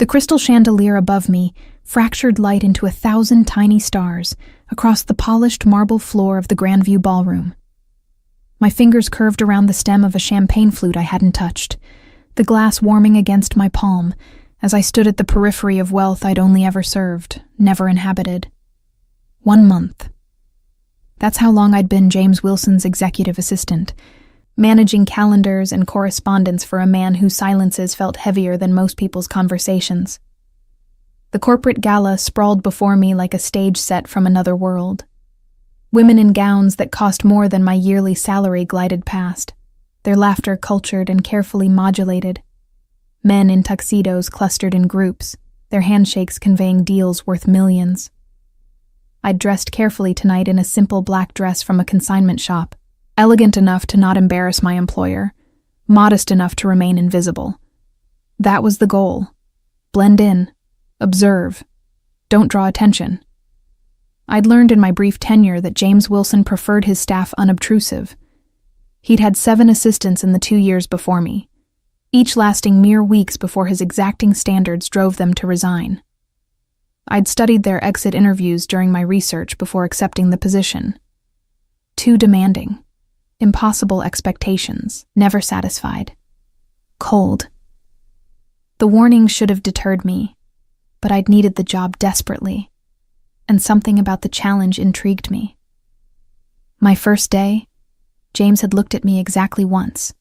The crystal chandelier above me fractured light into 1,000 tiny stars across the polished marble floor of the Grandview ballroom. My fingers curved around the stem of a champagne flute I hadn't touched, the glass warming against my palm as I stood at the periphery of wealth I'd only ever served, never inhabited. 1 month. That's how long I'd been James Wilson's executive assistant, managing calendars and correspondence for a man whose silences felt heavier than most people's conversations. The corporate gala sprawled before me like a stage set from another world. Women in gowns that cost more than my yearly salary glided past, their laughter cultured and carefully modulated. Men in tuxedos clustered in groups, their handshakes conveying deals worth millions. I'd dressed carefully tonight in a simple black dress from a consignment shop, elegant enough to not embarrass my employer, modest enough to remain invisible. That was the goal. Blend in, observe, don't draw attention. I'd learned in my brief tenure that James Wilson preferred his staff unobtrusive. He'd had 7 assistants in the 2 years before me, each lasting mere weeks before his exacting standards drove them to resign. I'd studied their exit interviews during my research before accepting the position. Too demanding. Impossible expectations, never satisfied. Cold. The warning should have deterred me, but I'd needed the job desperately, and something about the challenge intrigued me. My first day, James had looked at me exactly once,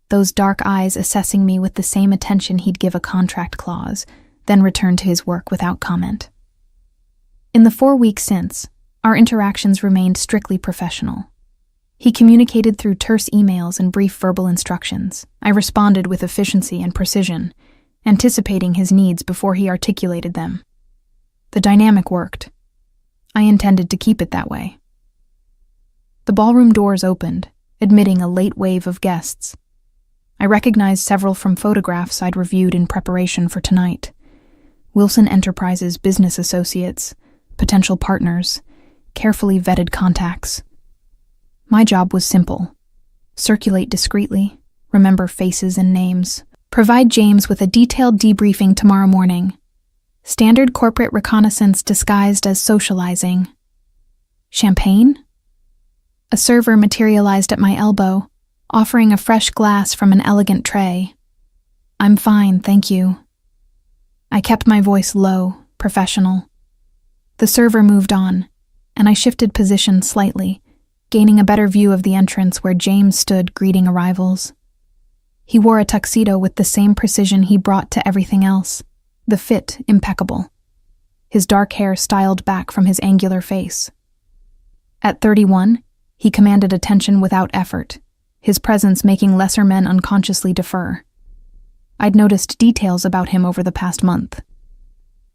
those dark eyes assessing me with the same attention he'd give a contract clause, then returned to his work without comment. In the 4 weeks since, our interactions remained strictly professional. He communicated through terse emails and brief verbal instructions. I responded with efficiency and precision, anticipating his needs before he articulated them. The dynamic worked. I intended to keep it that way. The ballroom doors opened, admitting a late wave of guests. I recognized several from photographs I'd reviewed in preparation for tonight. Wilson Enterprises business associates, potential partners, carefully vetted contacts. My job was simple. Circulate discreetly, remember faces and names, provide James with a detailed debriefing tomorrow morning. Standard corporate reconnaissance disguised as socializing. Champagne? A server materialized at my elbow, offering a fresh glass from an elegant tray. I'm fine, thank you. I kept my voice low, professional. The server moved on, and I shifted position slightly, gaining a better view of the entrance where James stood greeting arrivals. He wore a tuxedo with the same precision he brought to everything else, the fit impeccable. His dark hair styled back from his angular face. At 31, he commanded attention without effort, his presence making lesser men unconsciously defer. I'd noticed details about him over the past month.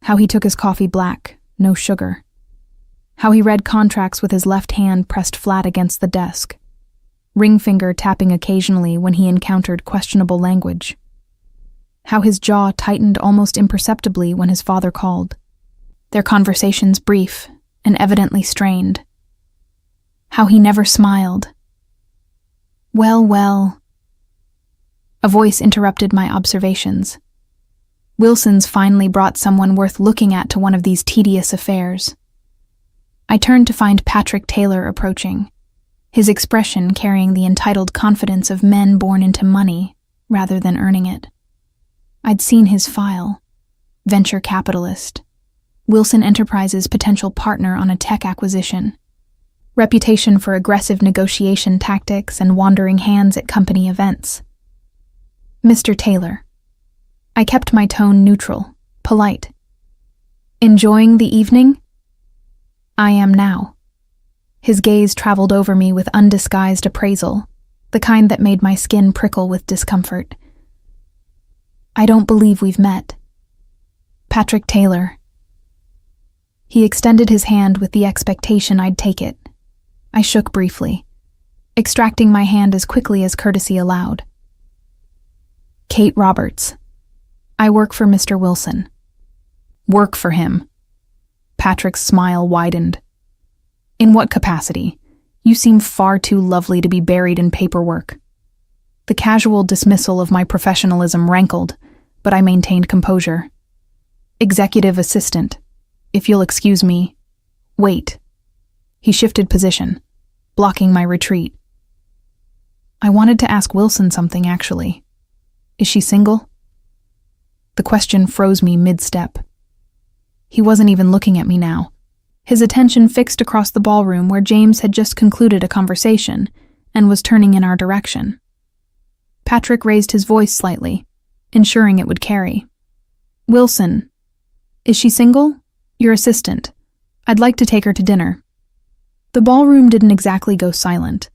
How he took his coffee black, no sugar. How he read contracts with his left hand pressed flat against the desk, ring finger tapping occasionally when he encountered questionable language. How his jaw tightened almost imperceptibly when his father called, their conversations brief and evidently strained. How he never smiled. Well. A voice interrupted my observations. Wilson's finally brought someone worth looking at to one of these tedious affairs. I turned to find Patrick Taylor approaching, his expression carrying the entitled confidence of men born into money rather than earning it. I'd seen his file. Venture capitalist. Wilson Enterprises potential partner on a tech acquisition. Reputation for aggressive negotiation tactics and wandering hands at company events. Mr. Taylor. I kept my tone neutral, polite. Enjoying the evening? I am now. His gaze traveled over me with undisguised appraisal, the kind that made my skin prickle with discomfort. I don't believe we've met. Patrick Taylor. He extended his hand with the expectation I'd take it. I shook briefly, extracting my hand as quickly as courtesy allowed. Kate Roberts. I work for Mr. Wilson. Work for him. Patrick's smile widened. In what capacity? You seem far too lovely to be buried in paperwork. The casual dismissal of my professionalism rankled, but I maintained composure. Executive assistant. If you'll excuse me. Wait. He shifted position, blocking my retreat. I wanted to ask Wilson something, actually. Is she single? The question froze me mid-step. He wasn't even looking at me now. His attention fixed across the ballroom where James had just concluded a conversation and was turning in our direction. Patrick raised his voice slightly, ensuring it would carry. Wilson. Is she single? Your assistant. I'd like to take her to dinner. The ballroom didn't exactly go silent,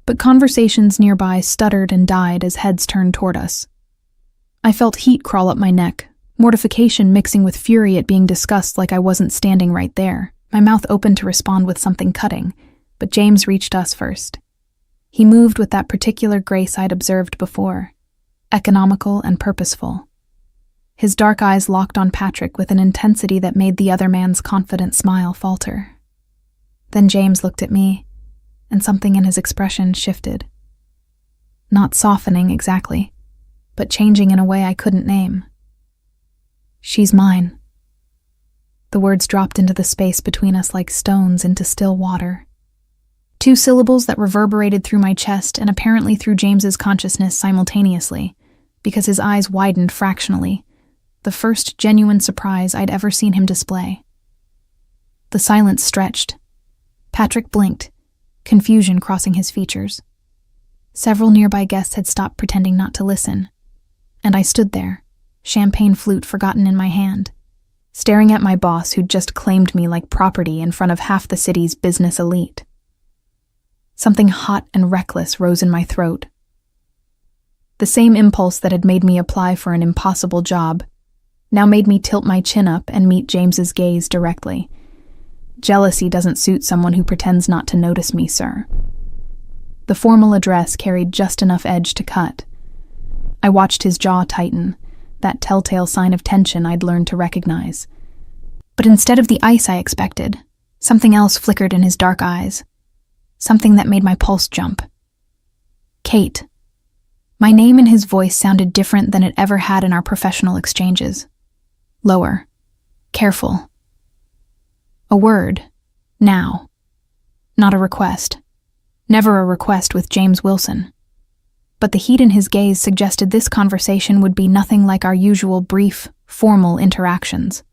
but conversations nearby stuttered and died as heads turned toward us. I felt heat crawl up my neck, mortification mixing with fury at being discussed like I wasn't standing right there. My mouth opened to respond with something cutting, but James reached us first. He moved with that particular grace I'd observed before, economical and purposeful. His dark eyes locked on Patrick with an intensity that made the other man's confident smile falter. Then James looked at me, and something in his expression shifted. Not softening exactly, but changing in a way I couldn't name. She's mine. The words dropped into the space between us like stones into still water. 2 syllables that reverberated through my chest and apparently through James's consciousness simultaneously, because his eyes widened fractionally, the first genuine surprise I'd ever seen him display. The silence stretched. Patrick blinked, confusion crossing his features. Several nearby guests had stopped pretending not to listen, and I stood there, champagne flute forgotten in my hand, staring at my boss who'd just claimed me like property in front of half the city's business elite. Something hot and reckless rose in my throat. The same impulse that had made me apply for an impossible job now made me tilt my chin up and meet James's gaze directly. Jealousy doesn't suit someone who pretends not to notice me, sir. The formal address carried just enough edge to cut. I watched his jaw tighten, that telltale sign of tension I'd learned to recognize. But instead of the ice I expected, something else flickered in his dark eyes. Something that made my pulse jump. Kate. My name in his voice sounded different than it ever had in our professional exchanges. Lower. Careful. A word. Now. Not a request. Never a request with James Wilson. But the heat in his gaze suggested this conversation would be nothing like our usual brief, formal interactions.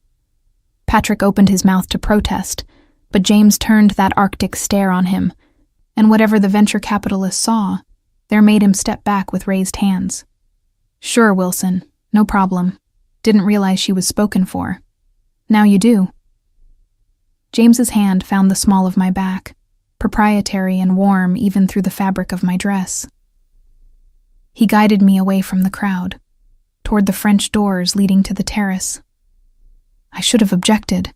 Patrick opened his mouth to protest, but James turned that arctic stare on him, and whatever the venture capitalist saw, there made him step back with raised hands. Sure, Wilson, no problem. Didn't realize she was spoken for. Now you do. James's hand found the small of my back, proprietary and warm even through the fabric of my dress. He guided me away from the crowd, toward the French doors leading to the terrace. I should have objected,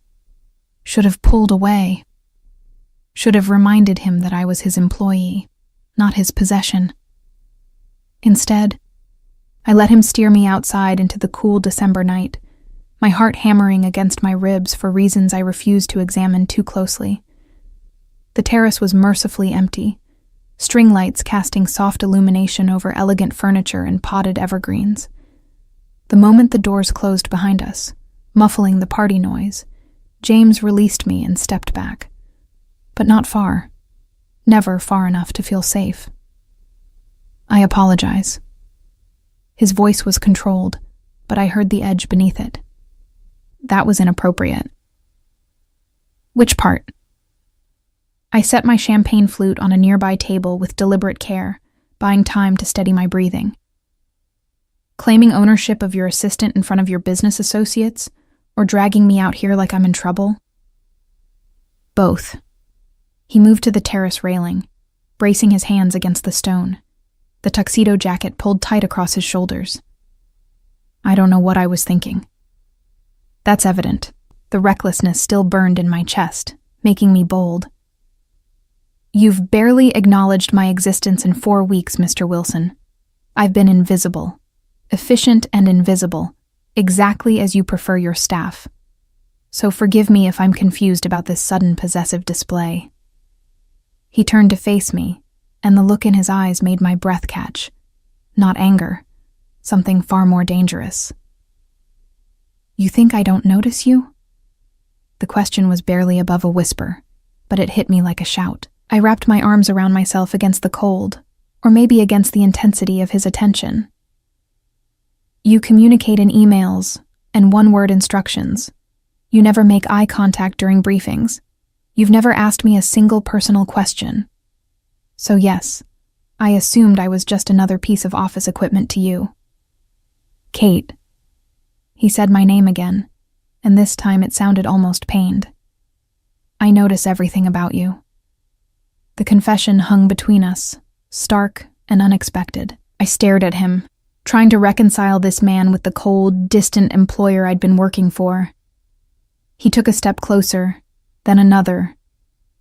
should have pulled away, should have reminded him that I was his employee, not his possession. Instead, I let him steer me outside into the cool December night, my heart hammering against my ribs for reasons I refused to examine too closely. The terrace was mercifully empty, string lights casting soft illumination over elegant furniture and potted evergreens. The moment the doors closed behind us, muffling the party noise, James released me and stepped back. But not far. Never far enough to feel safe. I apologize. His voice was controlled, but I heard the edge beneath it. That was inappropriate. Which part? I set my champagne flute on a nearby table with deliberate care, buying time to steady my breathing. Claiming ownership of your assistant in front of your business associates, or dragging me out here like I'm in trouble? Both. He moved to the terrace railing, bracing his hands against the stone, the tuxedo jacket pulled tight across his shoulders. I don't know what I was thinking. That's evident. The recklessness still burned in my chest, making me bold. You've barely acknowledged my existence in 4 weeks, Mr. Wilson. I've been invisible. Efficient and invisible, exactly as you prefer your staff. So forgive me if I'm confused about this sudden possessive display. He turned to face me, and the look in his eyes made my breath catch. Not anger, something far more dangerous. You think I don't notice you? The question was barely above a whisper, but it hit me like a shout. I wrapped my arms around myself against the cold, or maybe against the intensity of his attention. You communicate in emails and one-word instructions. You never make eye contact during briefings. You've never asked me a single personal question. So yes, I assumed I was just another piece of office equipment to you. Kate. He said my name again, and this time it sounded almost pained. I notice everything about you. The confession hung between us, stark and unexpected. I stared at him, trying to reconcile this man with the cold, distant employer I'd been working for. He took a step closer, then another,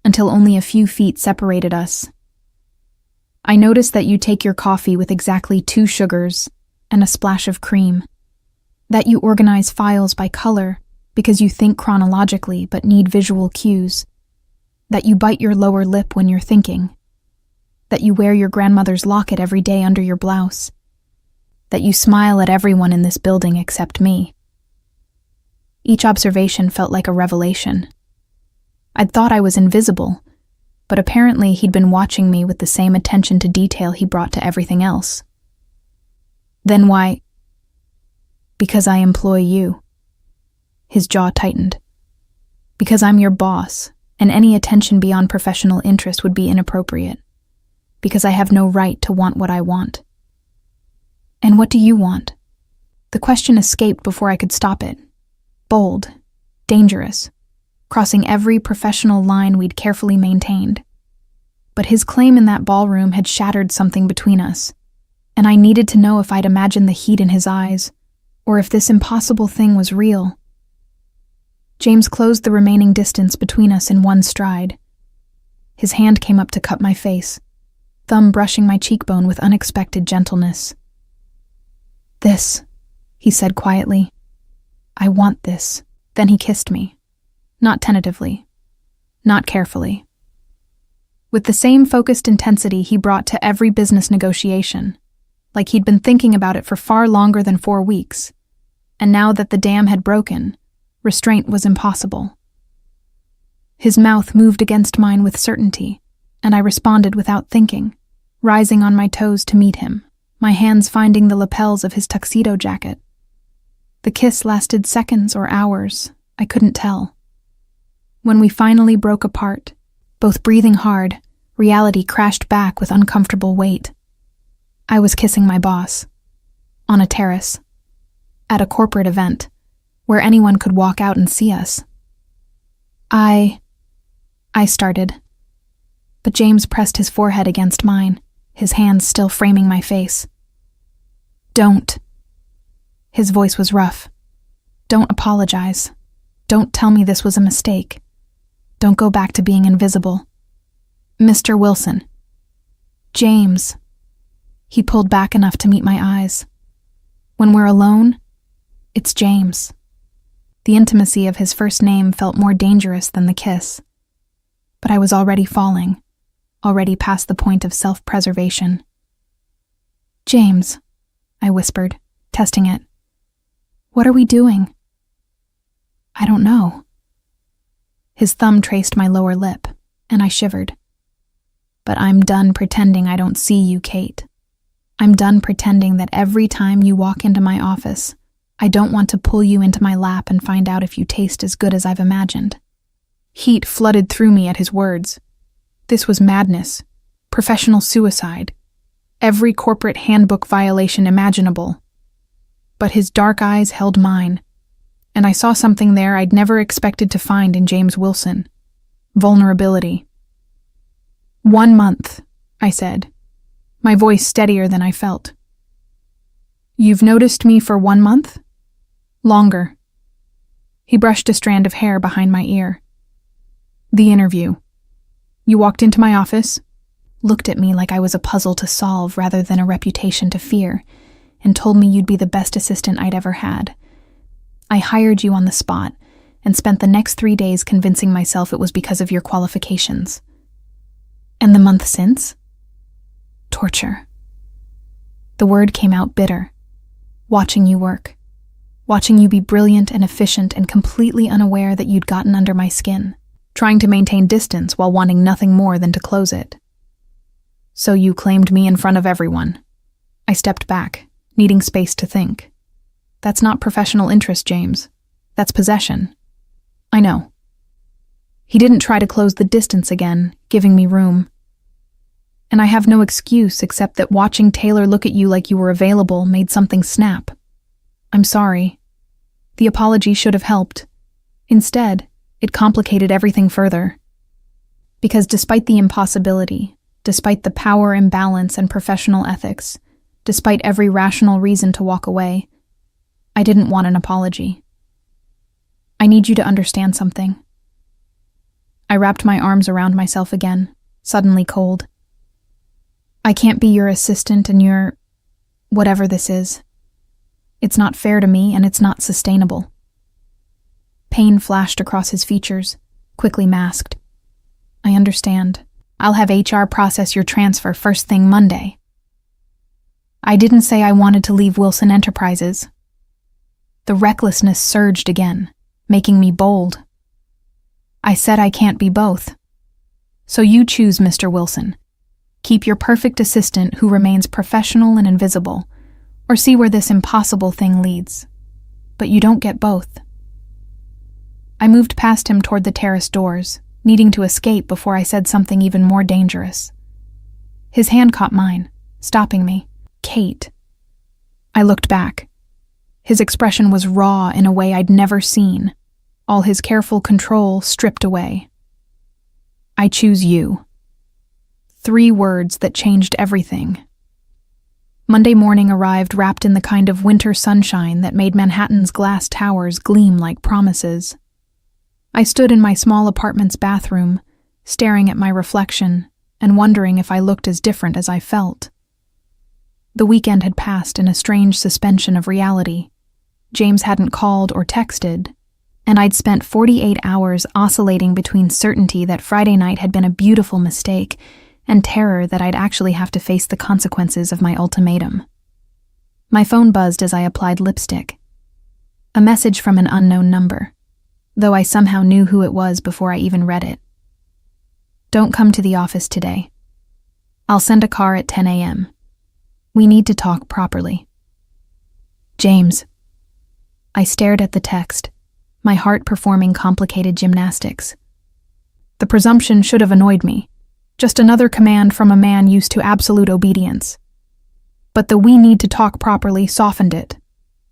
until only a few feet separated us. I noticed that you take your coffee with exactly 2 sugars and a splash of cream, that you organize files by color because you think chronologically but need visual cues, that you bite your lower lip when you're thinking, that you wear your grandmother's locket every day under your blouse, that you smile at everyone in this building except me. Each observation felt like a revelation. I'd thought I was invisible, but apparently he'd been watching me with the same attention to detail he brought to everything else. Then why? Because I employ you. His jaw tightened. Because I'm your boss, and any attention beyond professional interest would be inappropriate. Because I have no right to want what I want. And what do you want? The question escaped before I could stop it. Bold, dangerous, crossing every professional line we'd carefully maintained. But his claim in that ballroom had shattered something between us, and I needed to know if I'd imagined the heat in his eyes, or if this impossible thing was real. James closed the remaining distance between us in one stride. His hand came up to cup my face, thumb brushing my cheekbone with unexpected gentleness. This, he said quietly. I want this. Then he kissed me. Not tentatively. Not carefully. With the same focused intensity he brought to every business negotiation, like he'd been thinking about it for far longer than 4 weeks, and now that the dam had broken, restraint was impossible. His mouth moved against mine with certainty, and I responded without thinking, rising on my toes to meet him, my hands finding the lapels of his tuxedo jacket. The kiss lasted seconds or hours, I couldn't tell. When we finally broke apart, both breathing hard, reality crashed back with uncomfortable weight. I was kissing my boss, on a terrace, at a corporate event, where anyone could walk out and see us. I started, but James pressed his forehead against mine, his hands still framing my face. Don't. His voice was rough. Don't apologize. Don't tell me this was a mistake. Don't go back to being invisible. Mr. Wilson. James. He pulled back enough to meet my eyes. When we're alone, it's James. The intimacy of his first name felt more dangerous than the kiss. But I was already falling, already past the point of self-preservation. James, I whispered, testing it. What are we doing? I don't know. His thumb traced my lower lip, and I shivered. But I'm done pretending I don't see you, Kate. I'm done pretending that every time you walk into my office, I don't want to pull you into my lap and find out if you taste as good as I've imagined. Heat flooded through me at his words. This was madness, professional suicide, every corporate handbook violation imaginable. But his dark eyes held mine, and I saw something there I'd never expected to find in James Wilson. Vulnerability. 1 month, I said, my voice steadier than I felt. You've noticed me for 1 month? Longer. He brushed a strand of hair behind my ear. The interview. You walked into my office, looked at me like I was a puzzle to solve rather than a reputation to fear, and told me you'd be the best assistant I'd ever had. I hired you on the spot and spent the next 3 days convincing myself it was because of your qualifications. And the month since? Torture. The word came out bitter. Watching you work. watching you be brilliant and efficient and completely unaware that you'd gotten under my skin, trying to maintain distance while wanting nothing more than to close it. So you claimed me in front of everyone. I stepped back, needing space to think. That's not professional interest, James. That's possession. I know. He didn't try to close the distance again, giving me room. And I have no excuse except that watching Taylor look at you like you were available made something snap. I'm sorry. The apology should have helped. Instead, it complicated everything further. Because despite the impossibility, despite the power imbalance and professional ethics, despite every rational reason to walk away, I didn't want an apology. I need you to understand something. I wrapped my arms around myself again, suddenly cold. I can't be your assistant and your whatever this is. It's not fair to me and it's not sustainable. Pain flashed across his features, quickly masked. I understand. I'll have HR process your transfer first thing Monday. I didn't say I wanted to leave Wilson Enterprises. The recklessness surged again, making me bold. I said I can't be both. So you choose, Mr. Wilson. Keep your perfect assistant who remains professional and invisible, or see where this impossible thing leads. But you don't get both. I moved past him toward the terrace doors, needing to escape before I said something even more dangerous. His hand caught mine, stopping me. Kate. I looked back. His expression was raw in a way I'd never seen, all his careful control stripped away. I choose you. 3 words that changed everything. Monday morning arrived wrapped in the kind of winter sunshine that made Manhattan's glass towers gleam like promises. I stood in my small apartment's bathroom, staring at my reflection and wondering if I looked as different as I felt. The weekend had passed in a strange suspension of reality. James hadn't called or texted, and I'd spent 48 hours oscillating between certainty that Friday night had been a beautiful mistake and terror that I'd actually have to face the consequences of my ultimatum. My phone buzzed as I applied lipstick. A message from an unknown number, though I somehow knew who it was before I even read it. Don't come to the office today. I'll send a car at 10 a.m. We need to talk properly. James. I stared at the text, my heart performing complicated gymnastics. The presumption should have annoyed me. Just another command from a man used to absolute obedience. But the "we need to talk properly" softened it,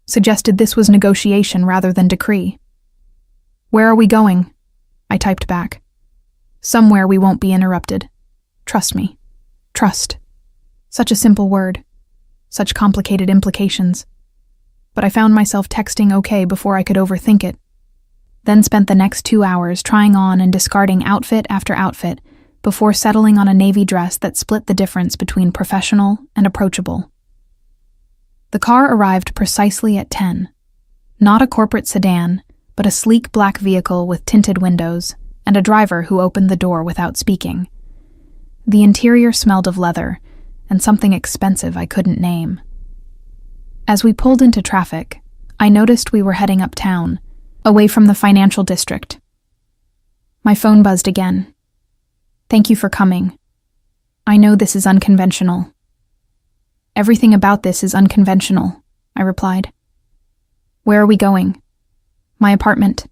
suggested this was negotiation rather than decree. Where are we going? I typed back. Somewhere we won't be interrupted. Trust me. Trust. Such a simple word. Such complicated implications. But I found myself texting okay before I could overthink it. Then spent the next 2 hours trying on and discarding outfit after outfit before settling on a navy dress that split the difference between professional and approachable. The car arrived precisely at 10. Not a corporate sedan, but a sleek black vehicle with tinted windows and a driver who opened the door without speaking. The interior smelled of leather and something expensive I couldn't name. As we pulled into traffic, I noticed we were heading uptown, away from the financial district. My phone buzzed again. Thank you for coming. I know this is unconventional. Everything about this is unconventional, I replied. Where are we going? My apartment.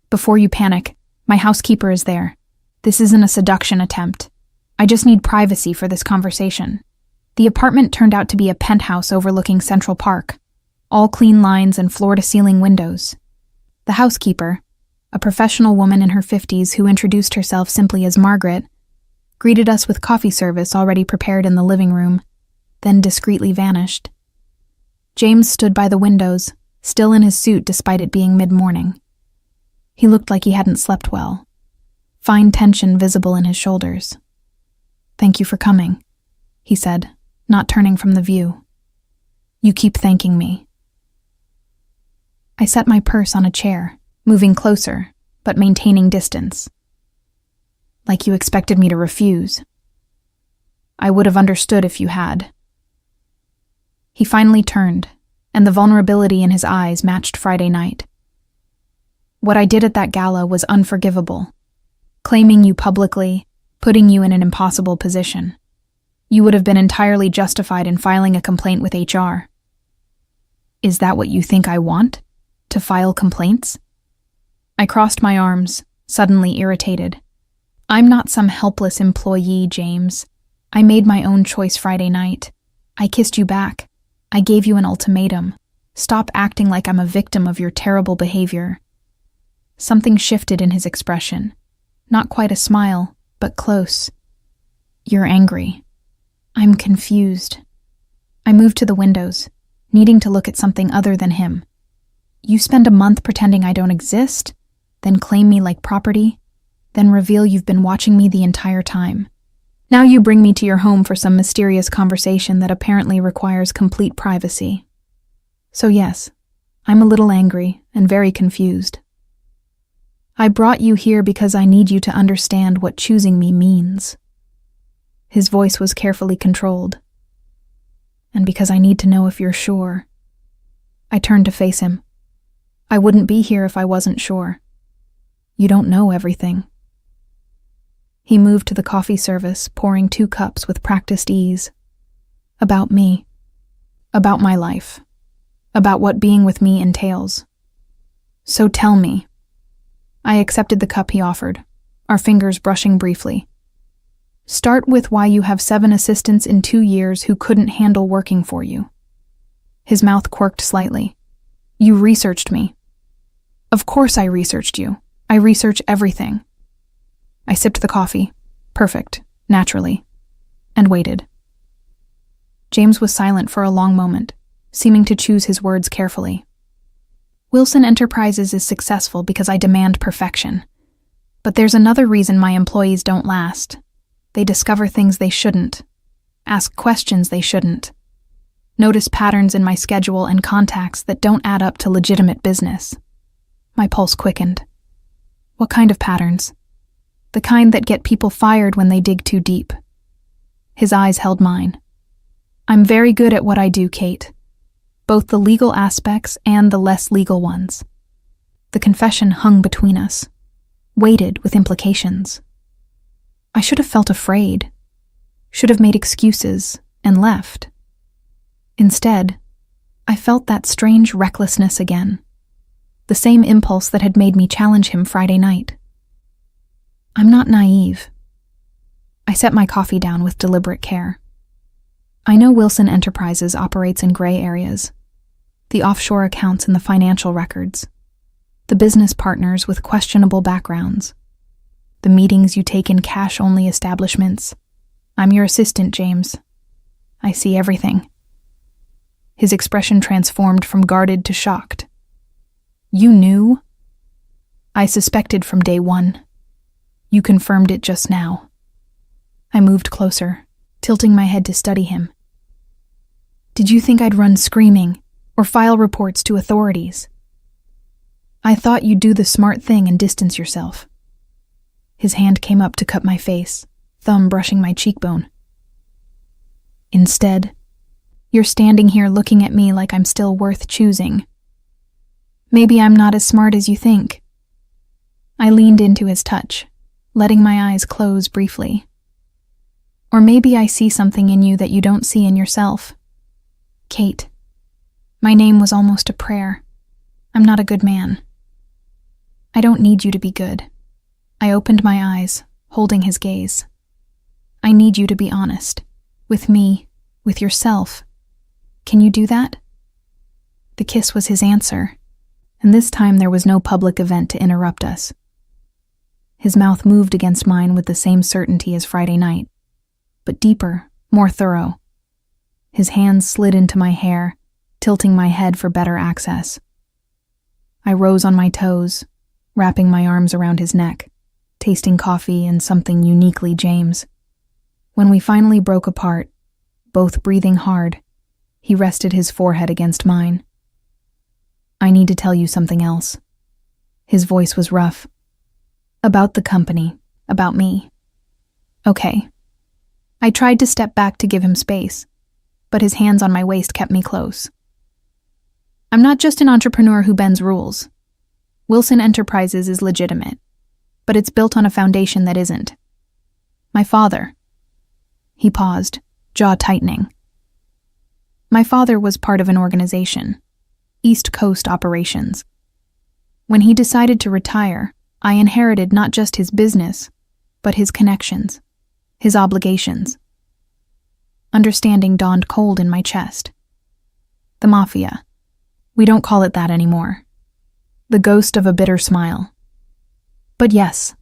Before you panic, my housekeeper is there. This isn't a seduction attempt. I just need privacy for this conversation. The apartment turned out to be a penthouse overlooking Central Park, all clean lines and floor-to-ceiling windows. The housekeeper, a professional woman in her 50s who introduced herself simply as Margaret, greeted us with coffee service already prepared in the living room, then discreetly vanished. James stood by the windows, still in his suit despite it being mid-morning. He looked like he hadn't slept well, fine tension visible in his shoulders. Thank you for coming, he said, not turning from the view. You keep thanking me. I set my purse on a chair, moving closer, but maintaining distance. Like you expected me to refuse. I would have understood if you had. He finally turned, and the vulnerability in his eyes matched Friday night. What I did at that gala was unforgivable. Claiming you publicly, putting you in an impossible position. You would have been entirely justified in filing a complaint with HR. Is that what you think I want? To file complaints? I crossed my arms, suddenly irritated. I'm not some helpless employee, James. I made my own choice Friday night. I kissed you back. I gave you an ultimatum. Stop acting like I'm a victim of your terrible behavior. Something shifted in his expression. Not quite a smile, but close. You're angry. I'm confused. I moved to the windows, needing to look at something other than him. You spend a month pretending I don't exist, then claim me like property, then reveal you've been watching me the entire time. Now you bring me to your home for some mysterious conversation that apparently requires complete privacy. So yes, I'm a little angry and very confused. I brought you here because I need you to understand what choosing me means. His voice was carefully controlled. And because I need to know if you're sure. I turned to face him. I wouldn't be here if I wasn't sure. You don't know everything. He moved to the coffee service, pouring 2 cups with practiced ease. About me. About my life. About what being with me entails. So tell me. I accepted the cup he offered, our fingers brushing briefly. Start with why you have 7 assistants in 2 years who couldn't handle working for you. His mouth quirked slightly. You researched me. Of course I researched you. I research everything. I sipped the coffee. Perfect, naturally. And waited. James was silent for a long moment, seeming to choose his words carefully. Wilson Enterprises is successful because I demand perfection. But there's another reason my employees don't last. They discover things they shouldn't. Ask questions they shouldn't. Notice patterns in my schedule and contacts that don't add up to legitimate business. My pulse quickened. What kind of patterns? The kind that get people fired when they dig too deep. His eyes held mine. I'm very good at what I do, Kate. Both the legal aspects and the less legal ones. The confession hung between us, weighted with implications. I should have felt afraid, should have made excuses, and left. Instead, I felt that strange recklessness again, the same impulse that had made me challenge him Friday night. I'm not naive. I set my coffee down with deliberate care. I know Wilson Enterprises operates in gray areas. The offshore accounts and the financial records. The business partners with questionable backgrounds. The meetings you take in cash-only establishments. I'm your assistant, James. I see everything. His expression transformed from guarded to shocked. You knew? I suspected from day one. You confirmed it just now. I moved closer, tilting my head to study him. Did you think I'd run screaming or file reports to authorities? I thought you'd do the smart thing and distance yourself. His hand came up to cut my face, thumb brushing my cheekbone. Instead, you're standing here looking at me like I'm still worth choosing. Maybe I'm not as smart as you think. I leaned into his touch, letting my eyes close briefly. Or maybe I see something in you that you don't see in yourself. Kate. My name was almost a prayer. I'm not a good man. I don't need you to be good. I opened my eyes, holding his gaze. I need you to be honest. With me, with yourself. Can you do that? The kiss was his answer, and this time there was no public event to interrupt us. His mouth moved against mine with the same certainty as Friday night, but deeper, more thorough. His hands slid into my hair, tilting my head for better access. I rose on my toes, wrapping my arms around his neck, tasting coffee and something uniquely James. When we finally broke apart, both breathing hard, he rested his forehead against mine. I need to tell you something else. His voice was rough. About the company, about me. Okay. I tried to step back to give him space, but his hands on my waist kept me close. I'm not just an entrepreneur who bends rules. Wilson Enterprises is legitimate, but it's built on a foundation that isn't. My father. He paused, jaw tightening. My father was part of an organization, East Coast Operations. When he decided to retire, I inherited not just his business, but his connections, his obligations. Understanding dawned cold in my chest. The Mafia. We don't call it that anymore. The ghost of a bitter smile. But yes,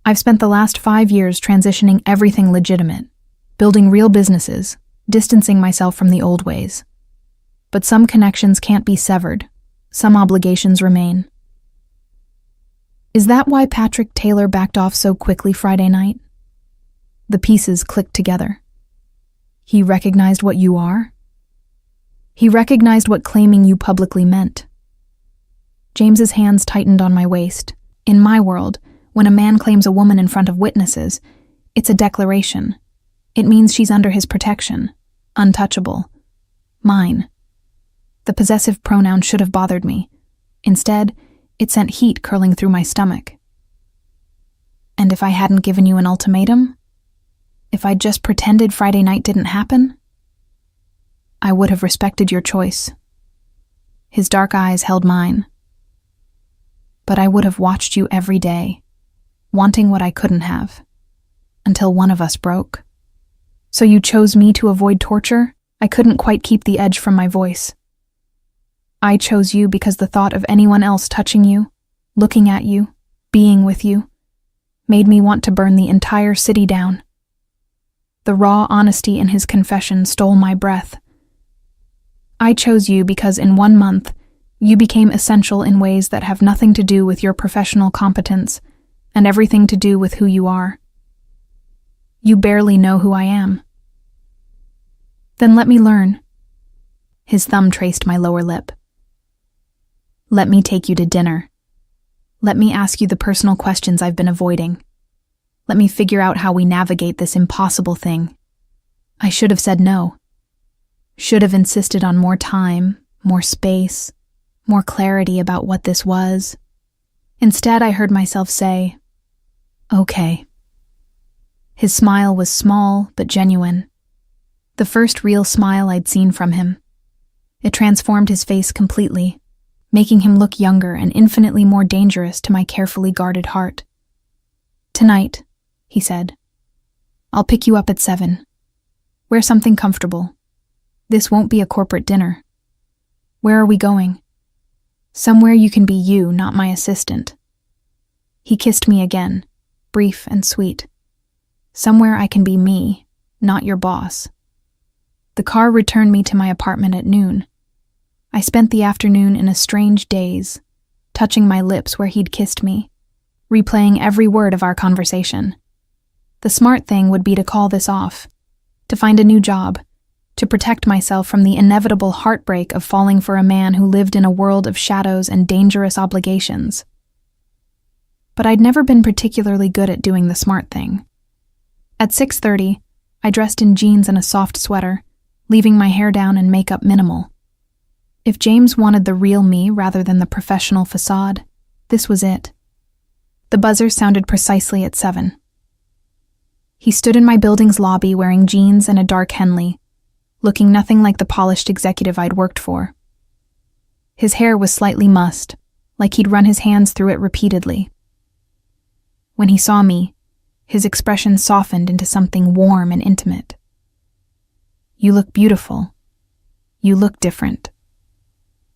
I've spent the last 5 years transitioning everything legitimate, building real businesses, distancing myself from the old ways. But some connections can't be severed. Some obligations remain. Is that why Patrick Taylor backed off so quickly Friday night? The pieces clicked together. He recognized what you are? He recognized what claiming you publicly meant. James's hands tightened on my waist. In my world, when a man claims a woman in front of witnesses, it's a declaration. It means she's under his protection, untouchable, mine. The possessive pronoun should have bothered me. Instead, it sent heat curling through my stomach. And if I hadn't given you an ultimatum? If I'd just pretended Friday night didn't happen? I would have respected your choice. His dark eyes held mine. But I would have watched you every day, wanting what I couldn't have, until one of us broke. So you chose me to avoid torture? I couldn't quite keep the edge from my voice. I chose you because the thought of anyone else touching you, looking at you, being with you, made me want to burn the entire city down. The raw honesty in his confession stole my breath. I chose you because in 1 month, you became essential in ways that have nothing to do with your professional competence and everything to do with who you are. You barely know who I am. Then let me learn. His thumb traced my lower lip. Let me take you to dinner. Let me ask you the personal questions I've been avoiding. Let me figure out how we navigate this impossible thing. I should have said no. Should have insisted on more time, more space, more clarity about what this was. Instead, I heard myself say, okay. His smile was small but genuine. The first real smile I'd seen from him. It transformed his face completely, making him look younger and infinitely more dangerous to my carefully guarded heart. Tonight, he said, I'll pick you up at 7. Wear something comfortable. This won't be a corporate dinner. Where are we going? Somewhere you can be you, not my assistant. He kissed me again, brief and sweet. Somewhere I can be me, not your boss. The car returned me to my apartment at noon. I spent the afternoon in a strange daze, touching my lips where he'd kissed me, replaying every word of our conversation. The smart thing would be to call this off, to find a new job, to protect myself from the inevitable heartbreak of falling for a man who lived in a world of shadows and dangerous obligations. But I'd never been particularly good at doing the smart thing. At 6:30, I dressed in jeans and a soft sweater, leaving my hair down and makeup minimal. If James wanted the real me rather than the professional facade, this was it. The buzzer sounded precisely at 7. He stood in my building's lobby wearing jeans and a dark Henley, looking nothing like the polished executive I'd worked for. His hair was slightly mussed, like he'd run his hands through it repeatedly. When he saw me, his expression softened into something warm and intimate. You look beautiful. You look different.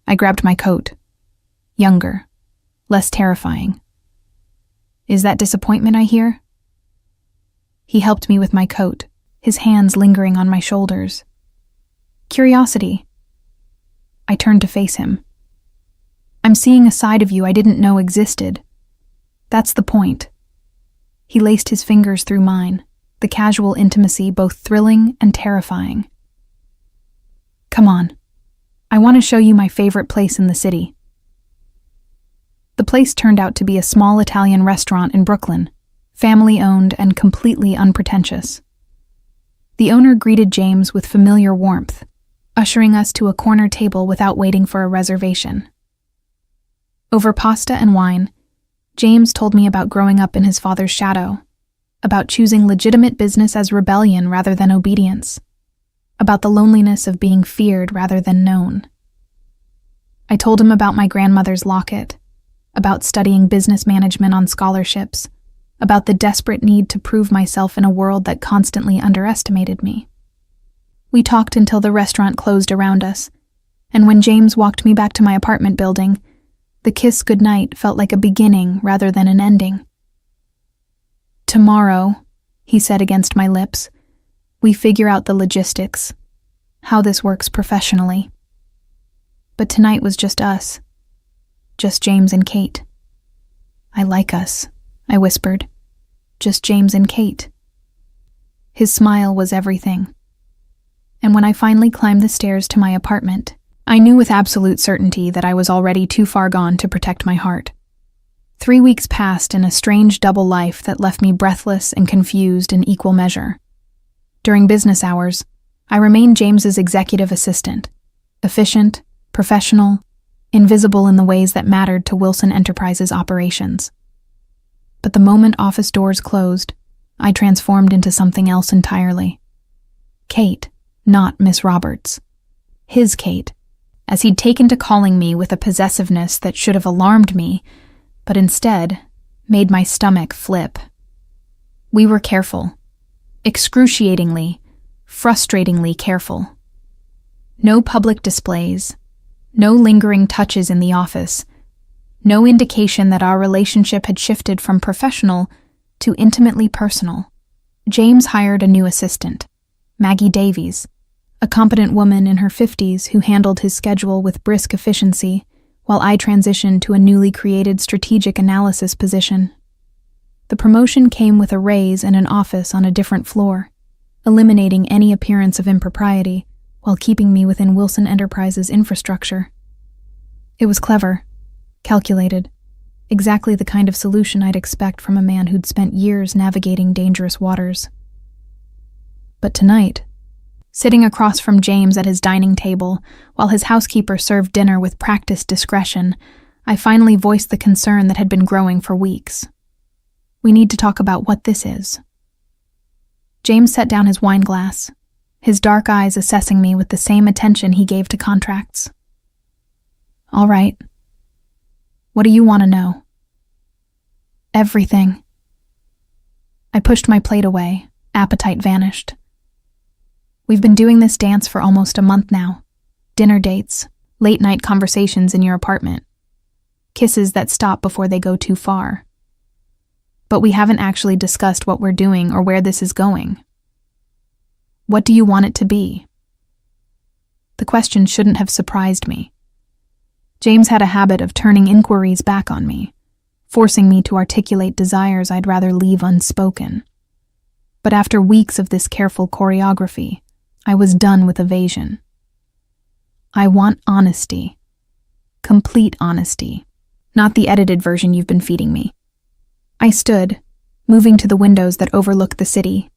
I grabbed my coat. Younger, less terrifying. Is that disappointment I hear? He helped me with my coat, his hands lingering on my shoulders. Curiosity. I turned to face him. I'm seeing a side of you I didn't know existed. That's the point. He laced his fingers through mine, the casual intimacy both thrilling and terrifying. Come on. I want to show you my favorite place in the city. The place turned out to be a small Italian restaurant in Brooklyn, family-owned and completely unpretentious. The owner greeted James with familiar warmth, ushering us to a corner table without waiting for a reservation. Over pasta and wine, James told me about growing up in his father's shadow, about choosing legitimate business as rebellion rather than obedience, about the loneliness of being feared rather than known. I told him about my grandmother's locket, about studying business management on scholarships, about the desperate need to prove myself in a world that constantly underestimated me. We talked until the restaurant closed around us, and when James walked me back to my apartment building, the kiss goodnight felt like a beginning rather than an ending. "Tomorrow," he said against my lips, "we figure out the logistics, how this works professionally." But tonight was just us, just James and Kate. "I like us," I whispered. "Just James and Kate." His smile was everything. And when I finally climbed the stairs to my apartment, I knew with absolute certainty that I was already too far gone to protect my heart. 3 weeks passed in a strange double life that left me breathless and confused in equal measure. During business hours, I remained James's executive assistant, efficient, professional, invisible in the ways that mattered to Wilson Enterprises operations. But the moment office doors closed, I transformed into something else entirely. Kate, not Miss Roberts. His Kate, as he'd taken to calling me with a possessiveness that should have alarmed me, but instead made my stomach flip. We were careful, excruciatingly, frustratingly careful. No public displays, no lingering touches in the office, no indication that our relationship had shifted from professional to intimately personal. James hired a new assistant, Maggie Davies, a competent woman in her 50s who handled his schedule with brisk efficiency, while I transitioned to a newly created strategic analysis position. The promotion came with a raise and an office on a different floor, eliminating any appearance of impropriety while keeping me within Wilson Enterprises' infrastructure. It was clever, calculated, exactly the kind of solution I'd expect from a man who'd spent years navigating dangerous waters. But tonight, sitting across from James at his dining table, while his housekeeper served dinner with practiced discretion, I finally voiced the concern that had been growing for weeks. "We need to talk about what this is." James set down his wine glass, his dark eyes assessing me with the same attention he gave to contracts. "All right. What do you want to know?" "Everything." I pushed my plate away, appetite vanished. "We've been doing this dance for almost a month now. Dinner dates, late-night conversations in your apartment, kisses that stop before they go too far. But we haven't actually discussed what we're doing or where this is going. What do you want it to be?" The question shouldn't have surprised me. James had a habit of turning inquiries back on me, forcing me to articulate desires I'd rather leave unspoken. But after weeks of this careful choreography, I was done with evasion. "I want honesty. Complete honesty. Not the edited version you've been feeding me." I stood, moving to the windows that overlooked the city.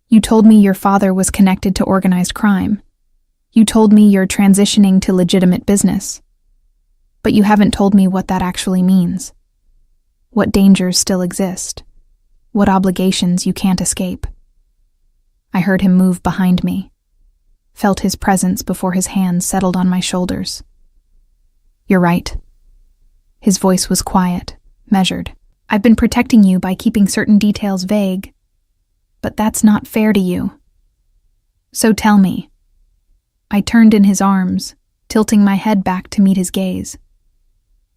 "You told me your father was connected to organized crime. You told me you're transitioning to legitimate business. But you haven't told me what that actually means. What dangers still exist. What obligations you can't escape." I heard him move behind me, felt his presence before his hands settled on my shoulders. "You're right." His voice was quiet, measured. "I've been protecting you by keeping certain details vague, but that's not fair to you. So tell me." I turned in his arms, tilting my head back to meet his gaze.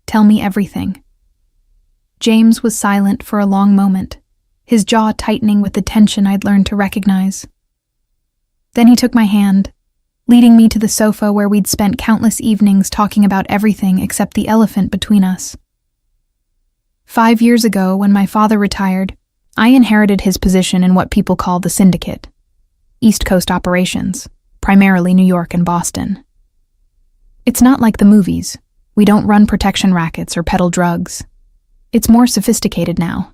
"Tell me everything." James was silent for a long moment, his jaw tightening with the tension I'd learned to recognize. Then he took my hand, leading me to the sofa where we'd spent countless evenings talking about everything except the elephant between us. 5 years ago, when my father retired, I inherited his position in what people call the syndicate, East Coast operations, primarily New York and Boston. It's not like the movies. We don't run protection rackets or peddle drugs. It's more sophisticated now.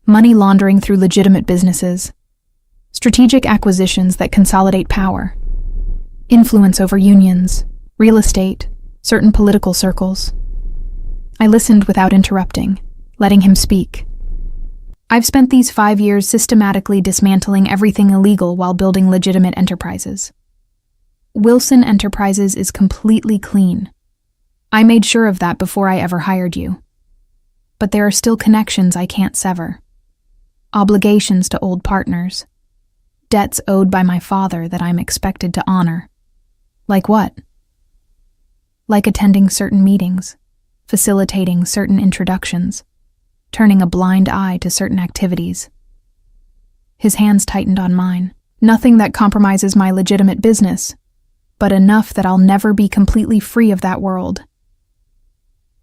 Money laundering through legitimate businesses, strategic acquisitions that consolidate power, influence over unions, real estate, certain political circles. I listened without interrupting, letting him speak. I've spent these 5 years systematically dismantling everything illegal while building legitimate enterprises. Wilson Enterprises is completely clean. I made sure of that before I ever hired you. But there are still connections I can't sever. Obligations to old partners. Debts owed by my father that I'm expected to honor. Like what? Like attending certain meetings, facilitating certain introductions, turning a blind eye to certain activities. His hands tightened on mine. Nothing that compromises my legitimate business, but enough that I'll never be completely free of that world.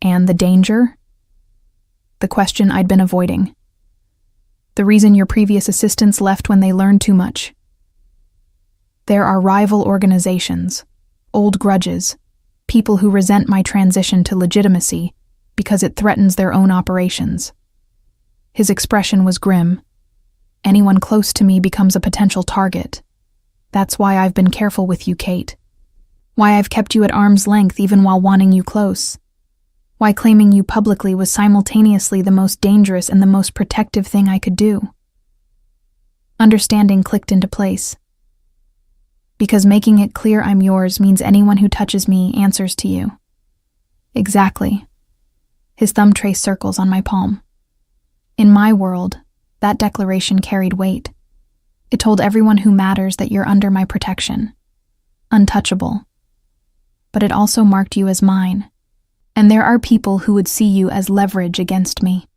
And the danger? The question I'd been avoiding. The reason your previous assistants left when they learned too much. There are rival organizations, old grudges, people who resent my transition to legitimacy because it threatens their own operations. His expression was grim. Anyone close to me becomes a potential target. That's why I've been careful with you, Kate. Why I've kept you at arm's length even while wanting you close. Why claiming you publicly was simultaneously the most dangerous and the most protective thing I could do. Understanding clicked into place. Because making it clear I'm yours means anyone who touches me answers to you. Exactly. His thumb traced circles on my palm. In my world, that declaration carried weight. It told everyone who matters that you're under my protection. Untouchable. But it also marked you as mine. And there are people who would see you as leverage against me.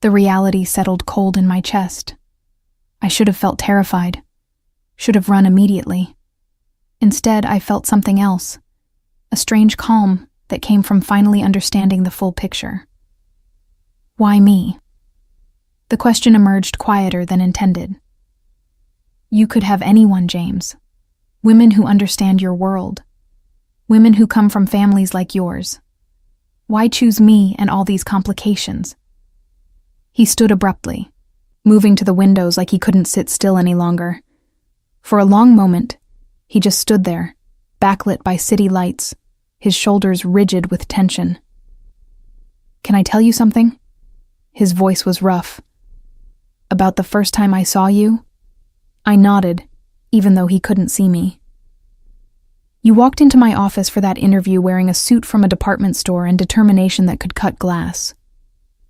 The reality settled cold in my chest. I should have felt terrified. Should have run immediately. Instead, I felt something else. A strange calm that came from finally understanding the full picture. Why me? The question emerged quieter than intended. You could have anyone, James. Women who understand your world. Women who come from families like yours. Why choose me and all these complications? He stood abruptly, moving to the windows like he couldn't sit still any longer. For a long moment, he just stood there, backlit by city lights, his shoulders rigid with tension. Can I tell you something? His voice was rough. About the first time I saw you? I nodded, even though he couldn't see me. You walked into my office for that interview wearing a suit from a department store and determination that could cut glass.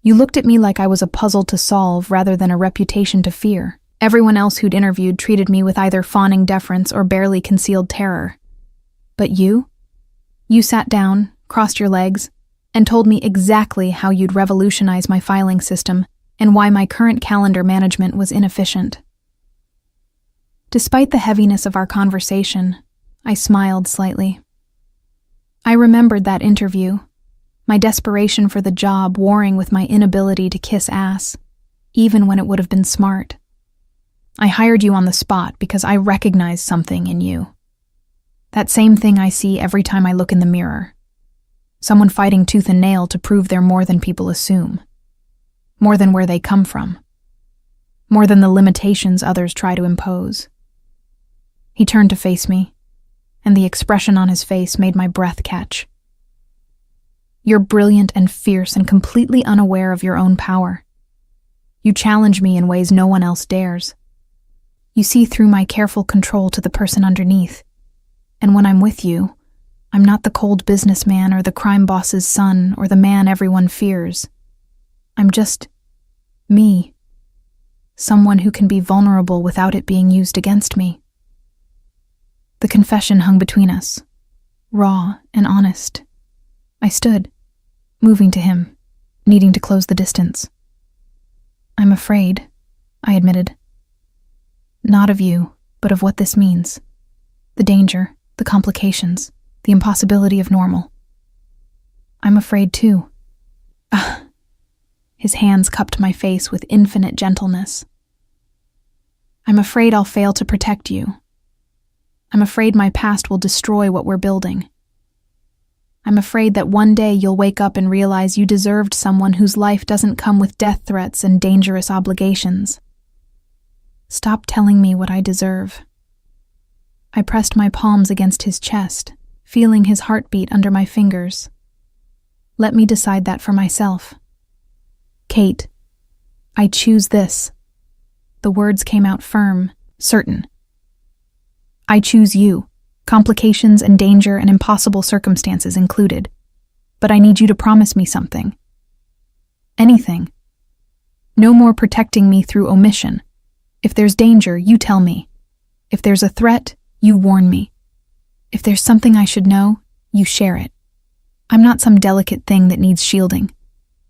You looked at me like I was a puzzle to solve rather than a reputation to fear. Everyone else who'd interviewed treated me with either fawning deference or barely concealed terror. But you? You sat down, crossed your legs, and told me exactly how you'd revolutionize my filing system and why my current calendar management was inefficient. Despite the heaviness of our conversation, I smiled slightly. I remembered that interview, my desperation for the job warring with my inability to kiss ass, even when it would have been smart. I hired you on the spot because I recognized something in you. That same thing I see every time I look in the mirror. Someone fighting tooth and nail to prove they're more than people assume. More than where they come from. More than the limitations others try to impose. He turned to face me, and the expression on his face made my breath catch. You're brilliant and fierce and completely unaware of your own power. You challenge me in ways no one else dares. You see through my careful control to the person underneath. And when I'm with you, I'm not the cold businessman or the crime boss's son or the man everyone fears. I'm just me. Someone who can be vulnerable without it being used against me. The confession hung between us, raw and honest. I stood, moving to him, needing to close the distance. I'm afraid, I admitted. Not of you, but of what this means. The danger, the complications, the impossibility of normal. I'm afraid too. His hands cupped my face with infinite gentleness. I'm afraid I'll fail to protect you. I'm afraid my past will destroy what we're building. I'm afraid that one day you'll wake up and realize you deserved someone whose life doesn't come with death threats and dangerous obligations. Stop telling me what I deserve. I pressed my palms against his chest, feeling his heartbeat under my fingers. Let me decide that for myself. Kate, I choose this. The words came out firm, certain. I choose you, complications and danger and impossible circumstances included. But I need you to promise me something. Anything. No more protecting me through omission. If there's danger, you tell me. If there's a threat, you warn me. If there's something I should know, you share it. I'm not some delicate thing that needs shielding.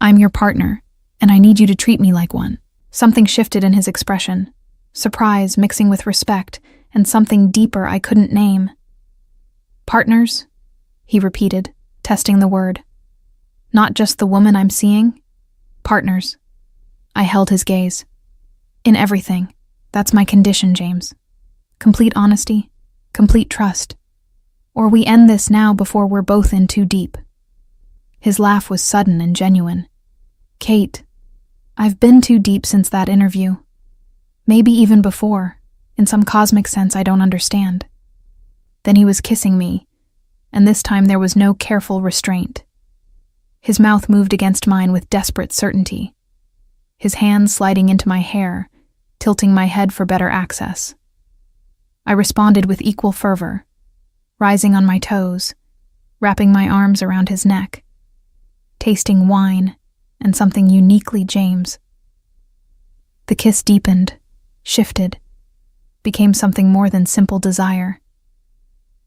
I'm your partner, and I need you to treat me like one. Something shifted in his expression, surprise mixing with respect, and something deeper I couldn't name. Partners? He repeated, testing the word. Not just the woman I'm seeing? Partners. I held his gaze. In everything. That's my condition, James. Complete honesty, complete trust. Or we end this now before we're both in too deep. His laugh was sudden and genuine. Kate, I've been too deep since that interview. Maybe even before, in some cosmic sense I don't understand. Then he was kissing me, and this time there was no careful restraint. His mouth moved against mine with desperate certainty, his hands sliding into my hair, tilting my head for better access. I responded with equal fervor, rising on my toes, wrapping my arms around his neck, tasting wine and something uniquely James. The kiss deepened, shifted, became something more than simple desire.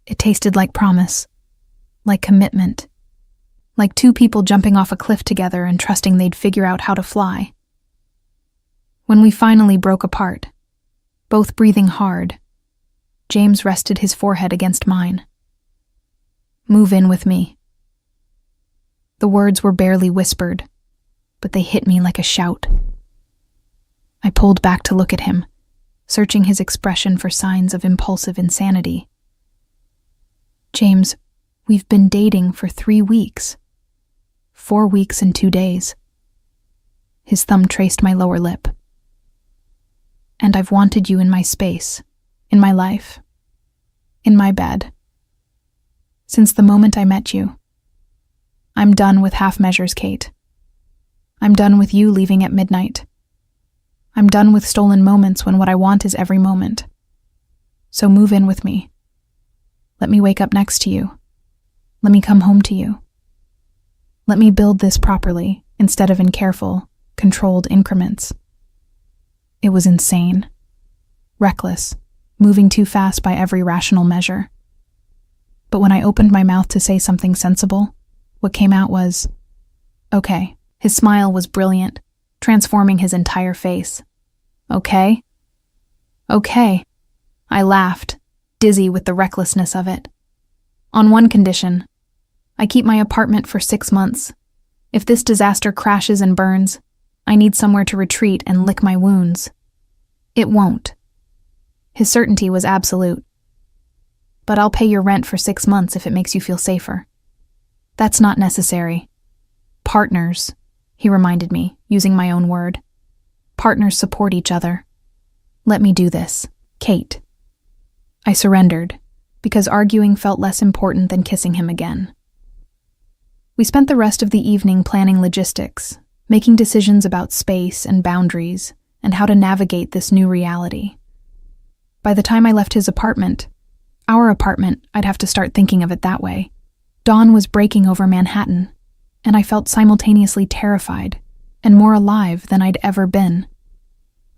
It tasted like promise, like commitment, like two people jumping off a cliff together and trusting they'd figure out how to fly. When we finally broke apart, both breathing hard, James rested his forehead against mine. Move in with me. The words were barely whispered, but they hit me like a shout. I pulled back to look at him, searching his expression for signs of impulsive insanity. James, we've been dating for 3 weeks. 4 weeks and 2 days. His thumb traced my lower lip. And I've wanted you in my space, in my life, in my bed. Since the moment I met you. I'm done with half measures, Kate. I'm done with you leaving at midnight. I'm done with stolen moments when what I want is every moment. So move in with me. Let me wake up next to you. Let me come home to you. Let me build this properly instead of in careful, controlled increments. It was insane, reckless, moving too fast by every rational measure. But when I opened my mouth to say something sensible, what came out was, okay. His smile was brilliant, transforming his entire face. Okay? Okay. I laughed, dizzy with the recklessness of it. On one condition. I keep my apartment for 6 months. If this disaster crashes and burns, I need somewhere to retreat and lick my wounds. It won't. His certainty was absolute. But I'll pay your rent for 6 months if it makes you feel safer. That's not necessary. Partners, he reminded me, using my own word. Partners support each other. Let me do this, Kate. I surrendered, because arguing felt less important than kissing him again. We spent the rest of the evening planning logistics, making decisions about space and boundaries, and how to navigate this new reality. By the time I left his apartment, our apartment, I'd have to start thinking of it that way, dawn was breaking over Manhattan, and I felt simultaneously terrified and more alive than I'd ever been.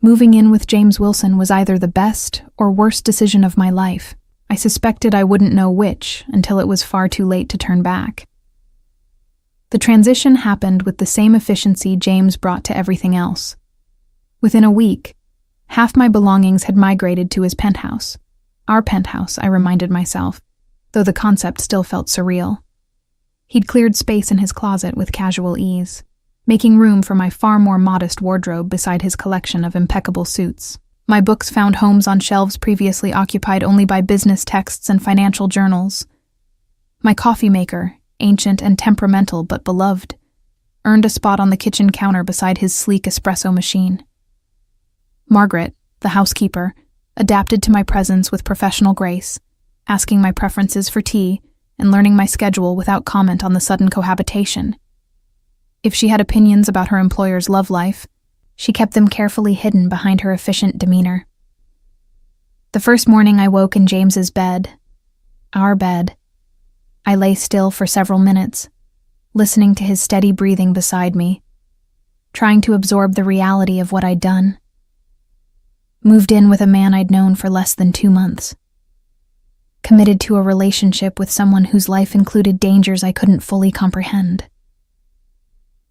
Moving in with James Wilson was either the best or worst decision of my life. I suspected I wouldn't know which until it was far too late to turn back. The transition happened with the same efficiency James brought to everything else. Within a week, half my belongings had migrated to his penthouse. Our penthouse, I reminded myself, though the concept still felt surreal. He'd cleared space in his closet with casual ease, making room for my far more modest wardrobe beside his collection of impeccable suits. My books found homes on shelves previously occupied only by business texts and financial journals. My coffee maker, ancient and temperamental but beloved, earned a spot on the kitchen counter beside his sleek espresso machine. Margaret, the housekeeper, adapted to my presence with professional grace, asking my preferences for tea and learning my schedule without comment on the sudden cohabitation. If she had opinions about her employer's love life, she kept them carefully hidden behind her efficient demeanor. The first morning I woke in James's bed, our bed. I lay still for several minutes, listening to his steady breathing beside me, trying to absorb the reality of what I'd done. Moved in with a man I'd known for less than 2 months. Committed to a relationship with someone whose life included dangers I couldn't fully comprehend.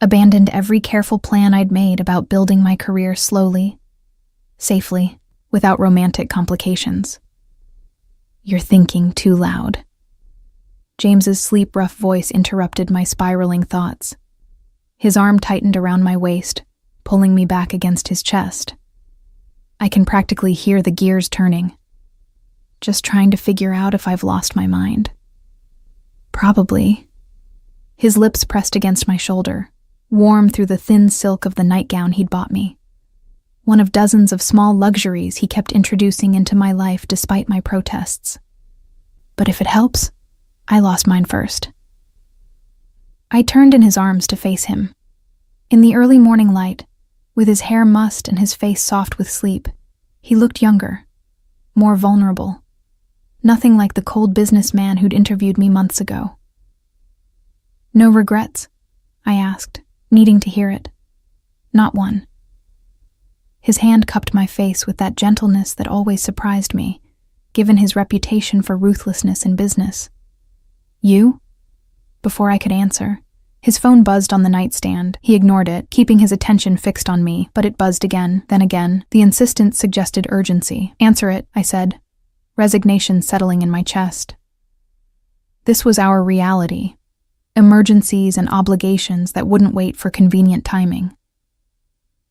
Abandoned every careful plan I'd made about building my career slowly, safely, without romantic complications. "You're thinking too loud." James's sleep-rough voice interrupted my spiraling thoughts. His arm tightened around my waist, pulling me back against his chest. I can practically hear the gears turning. Just trying to figure out if I've lost my mind. Probably. His lips pressed against my shoulder, warm through the thin silk of the nightgown he'd bought me. One of dozens of small luxuries he kept introducing into my life despite my protests. But if it helps, I lost mine first. I turned in his arms to face him. In the early morning light, with his hair mussed and his face soft with sleep, he looked younger, more vulnerable. Nothing like the cold businessman who'd interviewed me months ago. "No regrets?" I asked, needing to hear it. "Not one." His hand cupped my face with that gentleness that always surprised me, given his reputation for ruthlessness in business. "You?" Before I could answer, his phone buzzed on the nightstand. He ignored it, keeping his attention fixed on me, but it buzzed again, then again. The insistence suggested urgency. "Answer it," I said, resignation settling in my chest. This was our reality. Emergencies and obligations that wouldn't wait for convenient timing.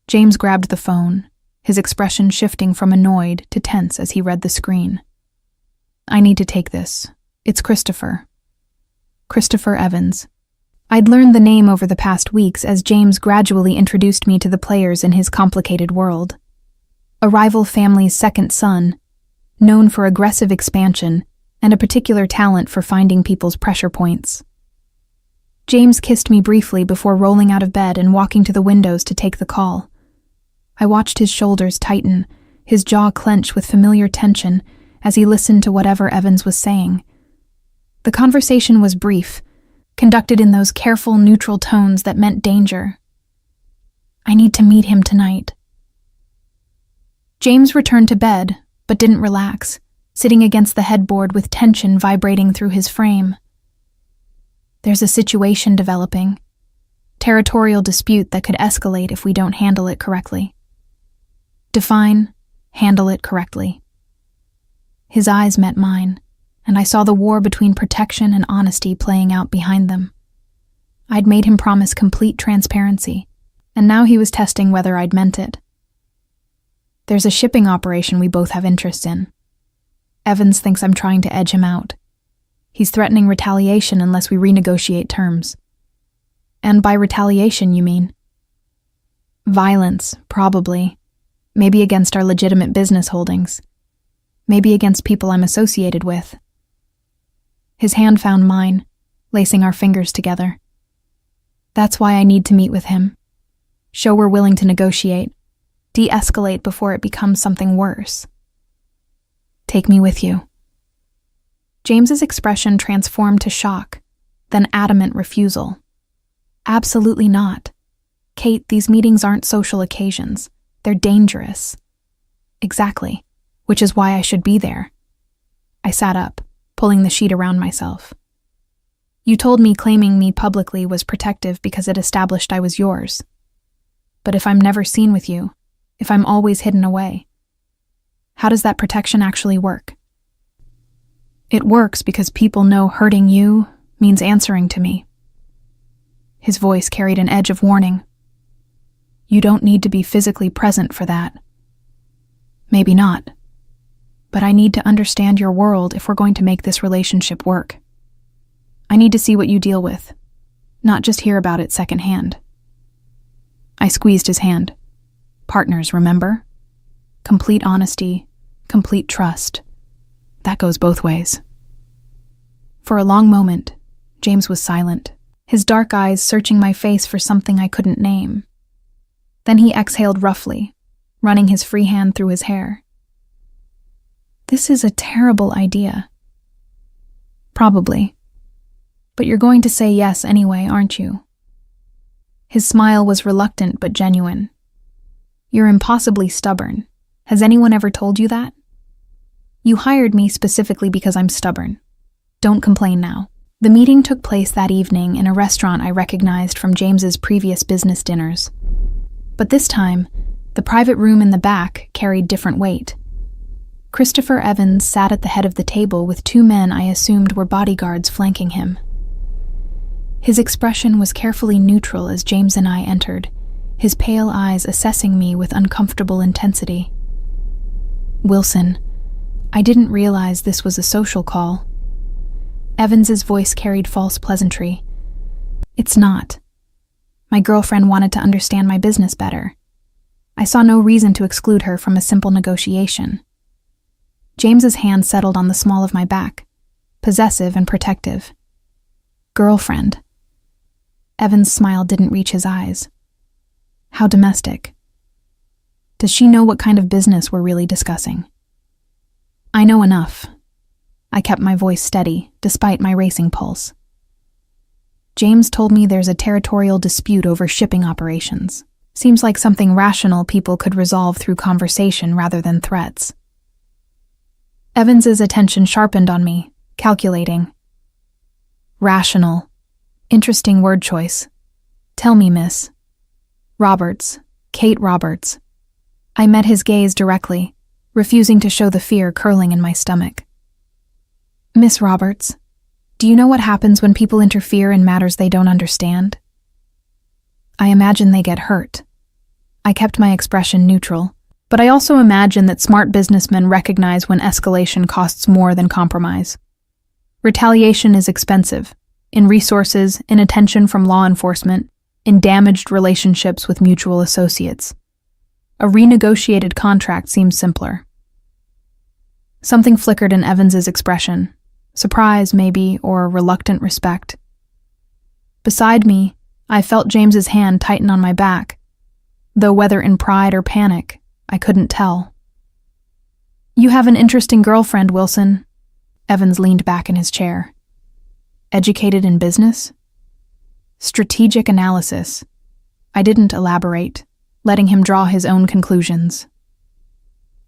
James grabbed the phone, his expression shifting from annoyed to tense as he read the screen. "I need to take this. It's Christopher. Christopher Evans." I'd learned the name over the past weeks as James gradually introduced me to the players in his complicated world. A rival family's second son, known for aggressive expansion and a particular talent for finding people's pressure points. James kissed me briefly before rolling out of bed and walking to the windows to take the call. I watched his shoulders tighten, his jaw clench with familiar tension as he listened to whatever Evans was saying. The conversation was brief, conducted in those careful, neutral tones that meant danger. "I need to meet him tonight." James returned to bed, but didn't relax, sitting against the headboard with tension vibrating through his frame. "There's a situation developing. Territorial dispute that could escalate if we don't handle it correctly." Define, handle it correctly. His eyes met mine, and I saw the war between protection and honesty playing out behind them. I'd made him promise complete transparency, and now he was testing whether I'd meant it. "There's a shipping operation we both have interests in. Evans thinks I'm trying to edge him out. He's threatening retaliation unless we renegotiate terms." "And by retaliation, you mean?" "Violence, probably. Maybe against our legitimate business holdings. Maybe against people I'm associated with." His hand found mine, lacing our fingers together. "That's why I need to meet with him. Show we're willing to negotiate, de-escalate before it becomes something worse." "Take me with you." James's expression transformed to shock, then adamant refusal. "Absolutely not. Kate, these meetings aren't social occasions. They're dangerous." "Exactly, which is why I should be there." I sat up, pulling the sheet around myself. "You told me claiming me publicly was protective because it established I was yours. But if I'm never seen with you, if I'm always hidden away, how does that protection actually work?" "It works because people know hurting you means answering to me." His voice carried an edge of warning. "You don't need to be physically present for that." "Maybe not. But I need to understand your world if we're going to make this relationship work. I need to see what you deal with, not just hear about it secondhand." I squeezed his hand. "Partners, remember? Complete honesty, complete trust. That goes both ways. For a long moment, James was silent, his dark eyes searching my face for something I couldn't name. Then he exhaled roughly, running his free hand through his hair. "This is a terrible idea." "Probably. But you're going to say yes anyway, aren't you?" His smile was reluctant but genuine. "You're impossibly stubborn. Has anyone ever told you that?" "You hired me specifically because I'm stubborn. Don't complain now." The meeting took place that evening in a restaurant I recognized from James's previous business dinners. But this time, the private room in the back carried different weight. Christopher Evans sat at the head of the table with two men I assumed were bodyguards flanking him. His expression was carefully neutral as James and I entered, his pale eyes assessing me with uncomfortable intensity. "Wilson, I didn't realize this was a social call." Evans's voice carried false pleasantry. "It's not. My girlfriend wanted to understand my business better. I saw no reason to exclude her from a simple negotiation." James's hand settled on the small of my back, possessive and protective. "Girlfriend." Evan's smile didn't reach his eyes. "How domestic. Does she know what kind of business we're really discussing?" "I know enough." I kept my voice steady, despite my racing pulse. "James told me there's a territorial dispute over shipping operations. Seems like something rational people could resolve through conversation rather than threats." Evans's attention sharpened on me, calculating. "Rational. Interesting word choice. Tell me, miss." "Roberts. Kate Roberts." I met his gaze directly, refusing to show the fear curling in my stomach. "Miss Roberts, do you know what happens when people interfere in matters they don't understand?" "I imagine they get hurt." I kept my expression neutral, but I also imagine that smart businessmen recognize when escalation costs more than compromise. Retaliation is expensive, in resources, in attention from law enforcement, in damaged relationships with mutual associates. A renegotiated contract seems simpler. Something flickered in Evans's expression. Surprise, maybe, or reluctant respect. Beside me, I felt James's hand tighten on my back, though whether in pride or panic, I couldn't tell. "You have an interesting girlfriend, Wilson." Evans leaned back in his chair. "Educated in business?" "Strategic analysis." I didn't elaborate, letting him draw his own conclusions.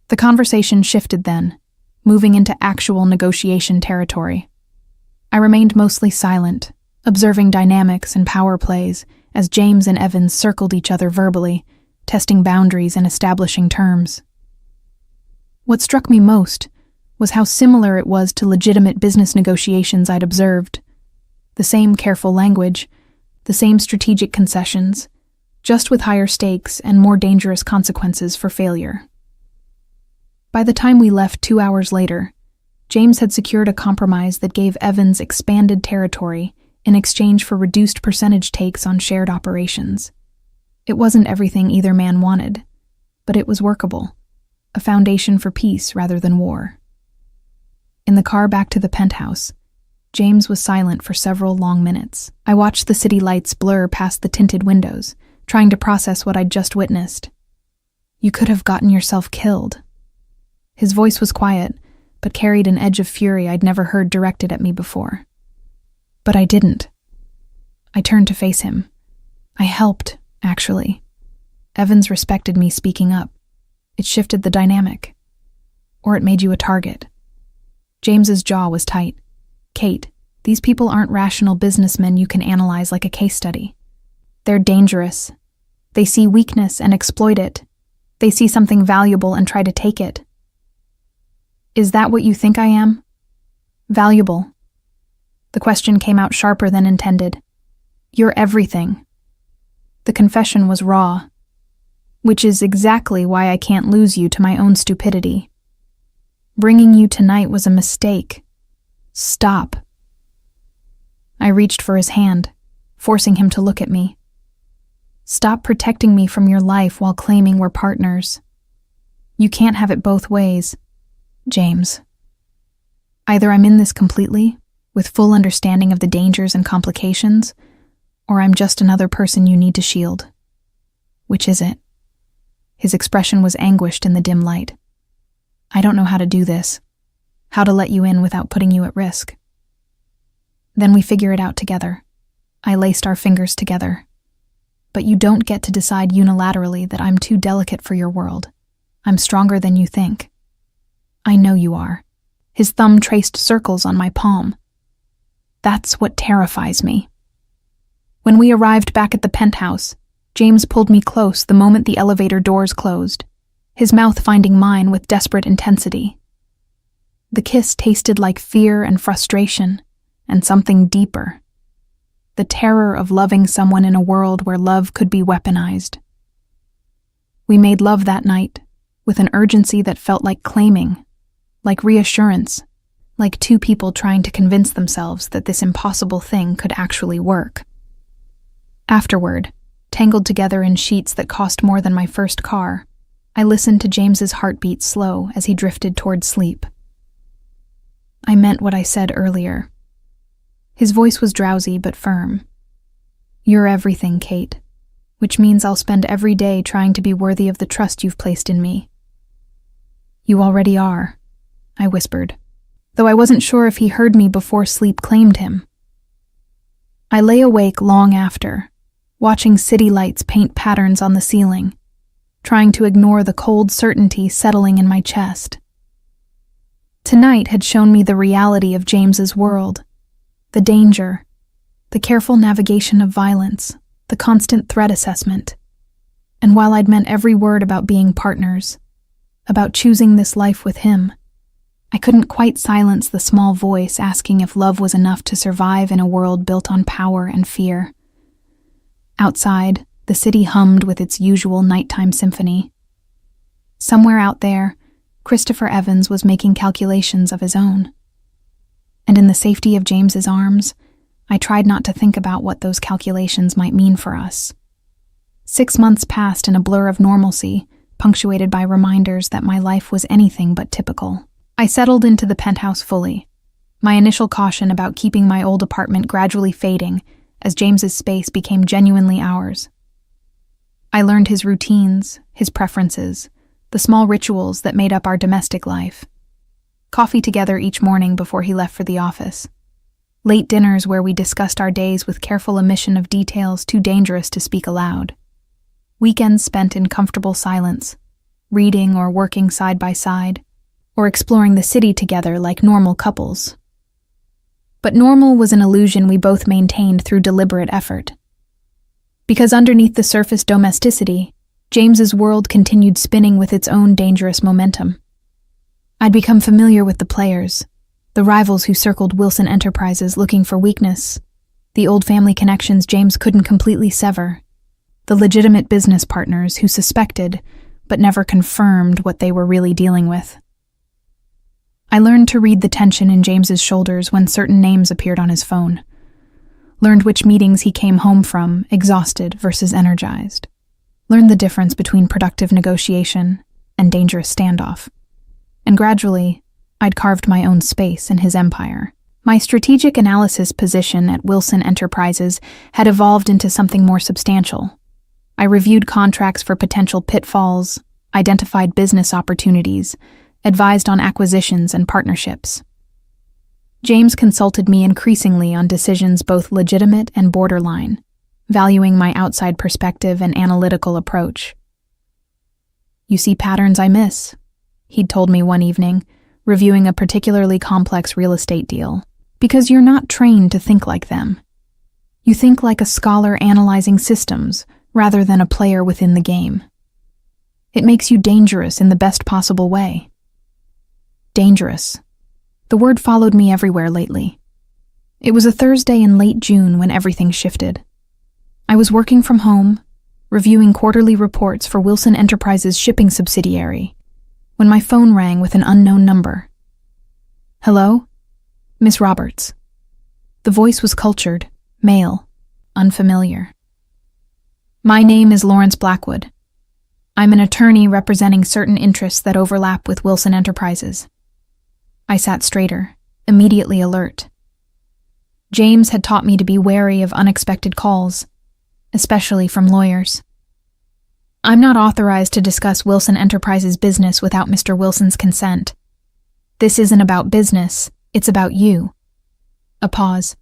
The conversation shifted then, moving into actual negotiation territory. I remained mostly silent, observing dynamics and power plays as James and Evans circled each other verbally, testing boundaries and establishing terms. What struck me most was how similar it was to legitimate business negotiations I'd observed. The same careful language, the same strategic concessions, just with higher stakes and more dangerous consequences for failure. By the time we left 2 hours later, James had secured a compromise that gave Evans expanded territory in exchange for reduced percentage takes on shared operations. It wasn't everything either man wanted, but it was workable, a foundation for peace rather than war. In the car back to the penthouse, James was silent for several long minutes. I watched the city lights blur past the tinted windows, trying to process what I'd just witnessed. "You could have gotten yourself killed." His voice was quiet, but carried an edge of fury I'd never heard directed at me before. But I didn't. I turned to face him. I helped, actually. Evans respected me speaking up. It shifted the dynamic. Or it made you a target. James's jaw was tight. "Kate, these people aren't rational businessmen you can analyze like a case study. They're dangerous. They see weakness and exploit it. They see something valuable and try to take it." "Is that what you think I am?" "Valuable." The question came out sharper than intended. "You're everything." The confession was raw, which is exactly why I can't lose you to my own stupidity. Bringing you tonight was a mistake. Stop. I reached for his hand, forcing him to look at me. Stop protecting me from your life while claiming we're partners. You can't have it both ways. James. Either I'm in this completely, with full understanding of the dangers and complications, or I'm just another person you need to shield. Which is it? His expression was anguished in the dim light. I don't know how to do this, how to let you in without putting you at risk. Then we figure it out together. I laced our fingers together. But you don't get to decide unilaterally that I'm too delicate for your world. I'm stronger than you think. I know you are. His thumb traced circles on my palm. That's what terrifies me. When we arrived back at the penthouse, James pulled me close the moment the elevator doors closed, his mouth finding mine with desperate intensity. The kiss tasted like fear and frustration, and something deeper. The terror of loving someone in a world where love could be weaponized. We made love that night, with an urgency that felt like claiming, like reassurance, like two people trying to convince themselves that this impossible thing could actually work. Afterward, tangled together in sheets that cost more than my first car, I listened to James's heartbeat slow as he drifted toward sleep. I meant what I said earlier. His voice was drowsy but firm. You're everything, Kate, which means I'll spend every day trying to be worthy of the trust you've placed in me. You already are, I whispered, though I wasn't sure if he heard me before sleep claimed him. I lay awake long after, watching city lights paint patterns on the ceiling, trying to ignore the cold certainty settling in my chest. Tonight had shown me the reality of James's world, the danger, the careful navigation of violence, the constant threat assessment. And while I'd meant every word about being partners, about choosing this life with him, I couldn't quite silence the small voice asking if love was enough to survive in a world built on power and fear. Outside, the city hummed with its usual nighttime symphony. Somewhere out there, Christopher Evans was making calculations of his own. And in the safety of James's arms, I tried not to think about what those calculations might mean for us. 6 months passed in a blur of normalcy, punctuated by reminders that my life was anything but typical. I settled into the penthouse fully, my initial caution about keeping my old apartment gradually fading as James's space became genuinely ours. I learned his routines, his preferences, the small rituals that made up our domestic life. Coffee together each morning before he left for the office. Late dinners where we discussed our days with careful omission of details too dangerous to speak aloud. Weekends spent in comfortable silence, reading or working side by side, or exploring the city together like normal couples. But normal was an illusion we both maintained through deliberate effort. Because underneath the surface domesticity, James's world continued spinning with its own dangerous momentum. I'd become familiar with the players, the rivals who circled Wilson Enterprises looking for weakness, the old family connections James couldn't completely sever, the legitimate business partners who suspected, but never confirmed what they were really dealing with. I learned to read the tension in James's shoulders when certain names appeared on his phone. Learned which meetings he came home from, exhausted versus energized. Learned the difference between productive negotiation and dangerous standoff. And gradually, I'd carved my own space in his empire. My strategic analysis position at Wilson Enterprises had evolved into something more substantial. I reviewed contracts for potential pitfalls, identified business opportunities, advised on acquisitions and partnerships. James consulted me increasingly on decisions both legitimate and borderline, valuing my outside perspective and analytical approach. You see patterns I miss, he'd told me one evening, reviewing a particularly complex real estate deal, because you're not trained to think like them. You think like a scholar analyzing systems rather than a player within the game. It makes you dangerous in the best possible way. Dangerous. The word followed me everywhere lately. It was a Thursday in late June when everything shifted. I was working from home, reviewing quarterly reports for Wilson Enterprises' shipping subsidiary, when my phone rang with an unknown number. Hello? Miss Roberts. The voice was cultured, male, unfamiliar. My name is Lawrence Blackwood. I'm an attorney representing certain interests that overlap with Wilson Enterprises. I sat straighter, immediately alert. James had taught me to be wary of unexpected calls, especially from lawyers. I'm not authorized to discuss Wilson Enterprises business without Mr. Wilson's consent. This isn't about business, it's about you. A pause.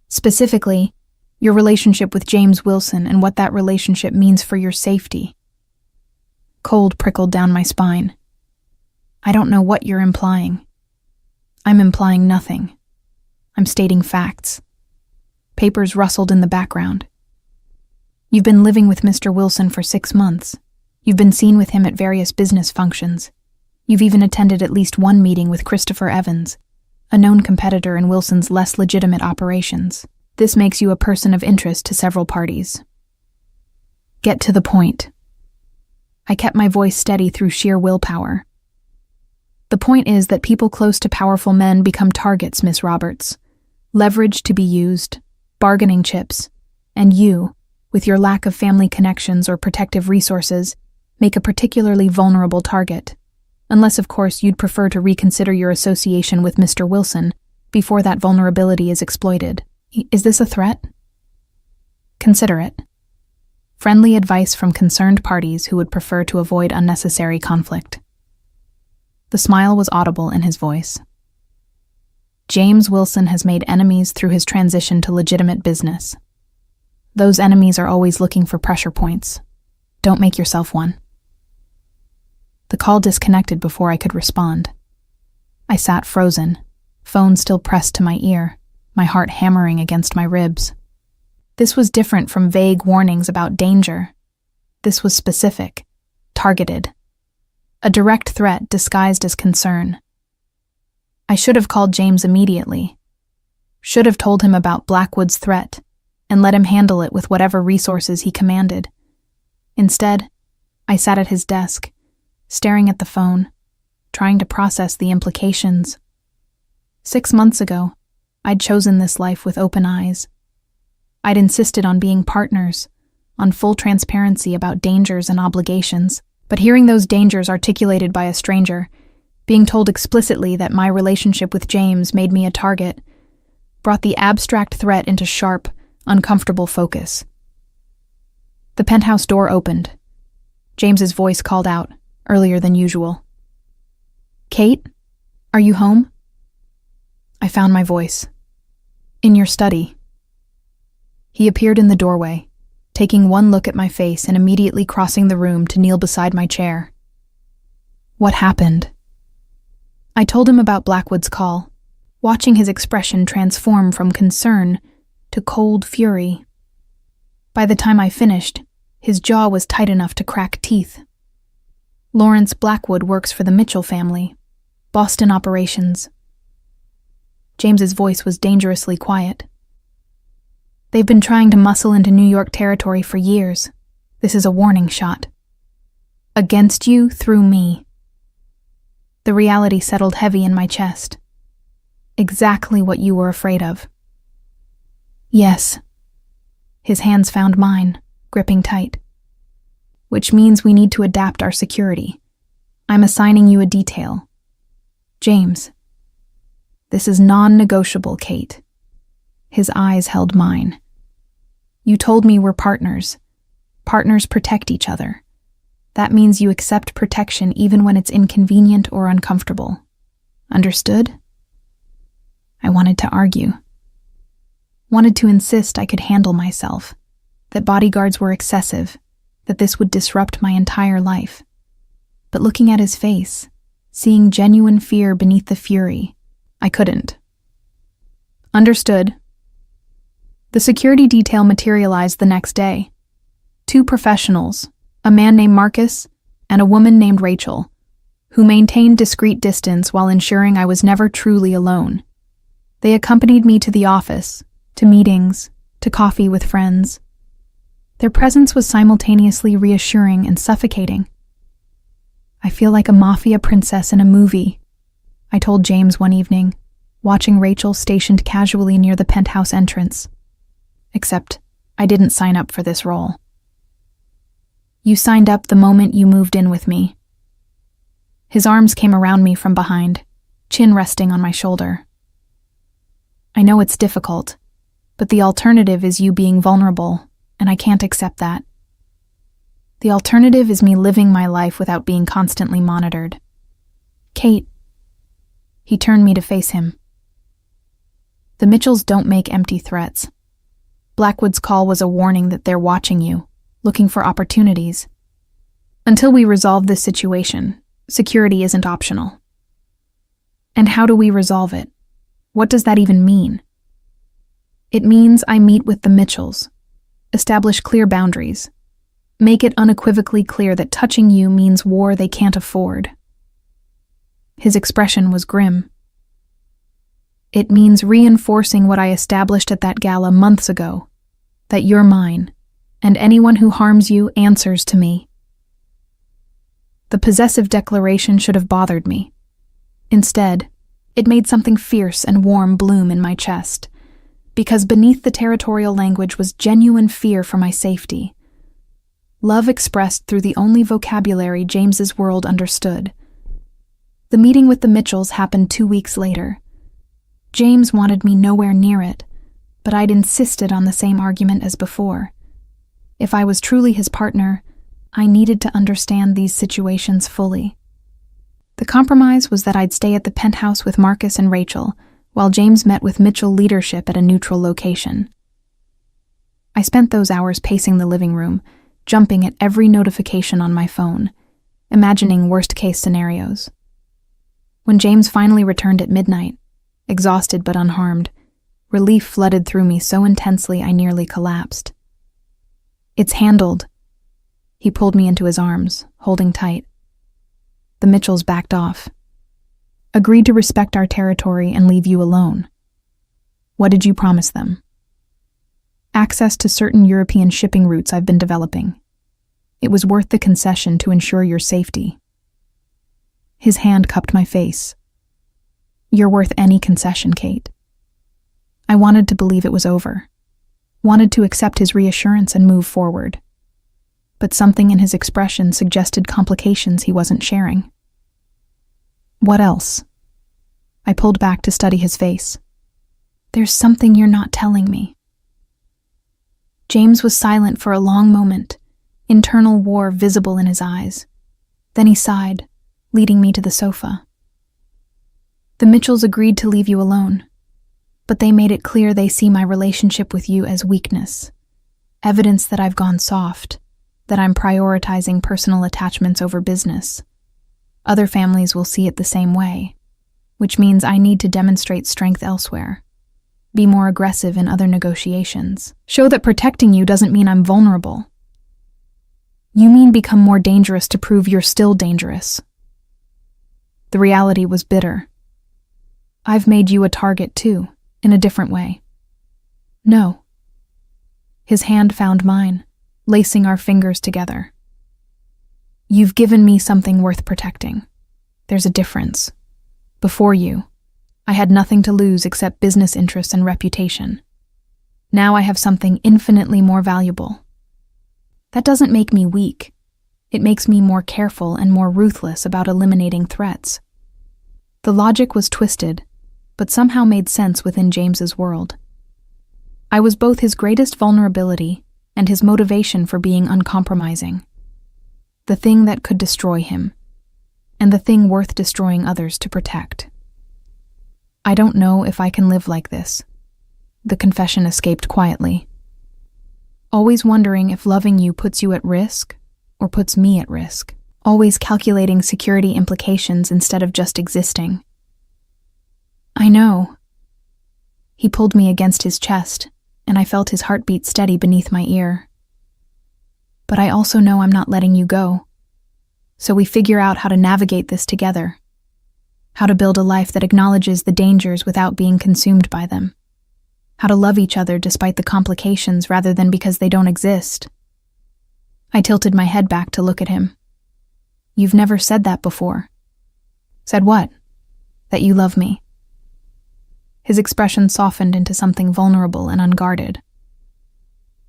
Specifically, your relationship with James Wilson and what that relationship means for your safety. Cold prickled down my spine. I don't know what you're implying. I'm implying nothing. I'm stating facts. Papers rustled in the background. You've been living with Mr. Wilson for 6 months. You've been seen with him at various business functions. You've even attended at least one meeting with Christopher Evans, a known competitor in Wilson's less legitimate operations. This makes you a person of interest to several parties. Get to the point. I kept my voice steady through sheer willpower. The point is that people close to powerful men become targets, Miss Roberts. Leverage to be used, bargaining chips, and you, with your lack of family connections or protective resources, make a particularly vulnerable target. Unless, of course, you'd prefer to reconsider your association with Mr. Wilson before that vulnerability is exploited. Is this a threat? Consider it. Friendly advice from concerned parties who would prefer to avoid unnecessary conflict. The smile was audible in his voice. James Wilson has made enemies through his transition to legitimate business. Those enemies are always looking for pressure points. Don't make yourself one. The call disconnected before I could respond. I sat frozen, phone still pressed to my ear, my heart hammering against my ribs. This was different from vague warnings about danger. This was specific, targeted. A direct threat disguised as concern. I should have called James immediately. Should have told him about Blackwood's threat and let him handle it with whatever resources he commanded. Instead, I sat at his desk, staring at the phone, trying to process the implications. 6 months ago, I'd chosen this life with open eyes. I'd insisted on being partners, on full transparency about dangers and obligations, but hearing those dangers articulated by a stranger, being told explicitly that my relationship with James made me a target, brought the abstract threat into sharp, uncomfortable focus. The penthouse door opened. James's voice called out, earlier than usual. "Kate, are you home?" I found my voice. "In your study." He appeared in the doorway, taking one look at my face and immediately crossing the room to kneel beside my chair. What happened? I told him about Blackwood's call, watching his expression transform from concern to cold fury. By the time I finished, his jaw was tight enough to crack teeth. Lawrence Blackwood works for the Mitchell family, Boston operations. James's voice was dangerously quiet. They've been trying to muscle into New York territory for years. This is a warning shot. Against you through me. The reality settled heavy in my chest. Exactly what you were afraid of. Yes. His hands found mine, gripping tight. Which means we need to adapt our security. I'm assigning you a detail. James. This is non-negotiable, Kate. His eyes held mine. You told me we're partners. Partners protect each other. That means you accept protection even when it's inconvenient or uncomfortable. Understood? I wanted to argue. Wanted to insist I could handle myself, that bodyguards were excessive, that this would disrupt my entire life. But looking at his face, seeing genuine fear beneath the fury, I couldn't. Understood. The security detail materialized the next day. 2 professionals, a man named Marcus and a woman named Rachel, who maintained discreet distance while ensuring I was never truly alone. They accompanied me to the office, to meetings, to coffee with friends. Their presence was simultaneously reassuring and suffocating. I feel like a Mafia princess in a movie, I told James one evening, watching Rachel stationed casually near the penthouse entrance. Except, I didn't sign up for this role. You signed up the moment you moved in with me. His arms came around me from behind, chin resting on my shoulder. I know it's difficult, but the alternative is you being vulnerable, and I can't accept that. The alternative is me living my life without being constantly monitored. Kate. He turned me to face him. The Mitchells don't make empty threats. Blackwood's call was a warning that they're watching you, looking for opportunities. Until we resolve this situation, security isn't optional. And how do we resolve it? What does that even mean? It means I meet with the Mitchells, establish clear boundaries, make it unequivocally clear that touching you means war they can't afford. His expression was grim. It means reinforcing what I established at that gala months ago, that you're mine, and anyone who harms you answers to me. The possessive declaration should have bothered me. Instead, it made something fierce and warm bloom in my chest, because beneath the territorial language was genuine fear for my safety. Love expressed through the only vocabulary James's world understood. The meeting with the Mitchells happened 2 weeks later. James wanted me nowhere near it, but I'd insisted on the same argument as before. If I was truly his partner, I needed to understand these situations fully. The compromise was that I'd stay at the penthouse with Marcus and Rachel, while James met with Mitchell leadership at a neutral location. I spent those hours pacing the living room, jumping at every notification on my phone, imagining worst-case scenarios. When James finally returned at midnight, exhausted but unharmed, relief flooded through me so intensely I nearly collapsed. "It's handled." He pulled me into his arms, holding tight. The Mitchells backed off. "Agreed to respect our territory and leave you alone." "What did you promise them?" "Access to certain European shipping routes I've been developing. It was worth the concession to ensure your safety." His hand cupped my face. "You're worth any concession, Kate." I wanted to believe it was over, wanted to accept his reassurance and move forward. But something in his expression suggested complications he wasn't sharing. "What else?" I pulled back to study his face. "There's something you're not telling me." James was silent for a long moment, internal war visible in his eyes. Then he sighed, leading me to the sofa. "The Mitchells agreed to leave you alone, but they made it clear they see my relationship with you as weakness, evidence that I've gone soft, that I'm prioritizing personal attachments over business. Other families will see it the same way, which means I need to demonstrate strength elsewhere, be more aggressive in other negotiations, show that protecting you doesn't mean I'm vulnerable. You mean become more dangerous to prove you're still dangerous." The reality was bitter. "I've made you a target too, in a different way." "No." His hand found mine, lacing our fingers together. "You've given me something worth protecting. There's a difference. Before you, I had nothing to lose except business interests and reputation. Now I have something infinitely more valuable. That doesn't make me weak. It makes me more careful and more ruthless about eliminating threats." The logic was twisted, but somehow made sense within James's world. I was both his greatest vulnerability and his motivation for being uncompromising. The thing that could destroy him, and the thing worth destroying others to protect. "I don't know if I can live like this," the confession escaped quietly. "Always wondering if loving you puts you at risk or puts me at risk. Always calculating security implications instead of just existing." "I know." He pulled me against his chest, and I felt his heartbeat steady beneath my ear. "But I also know I'm not letting you go. So we figure out how to navigate this together. How to build a life that acknowledges the dangers without being consumed by them. How to love each other despite the complications rather than because they don't exist." I tilted my head back to look at him. "You've never said that before." "Said what?" "That you love me." His expression softened into something vulnerable and unguarded.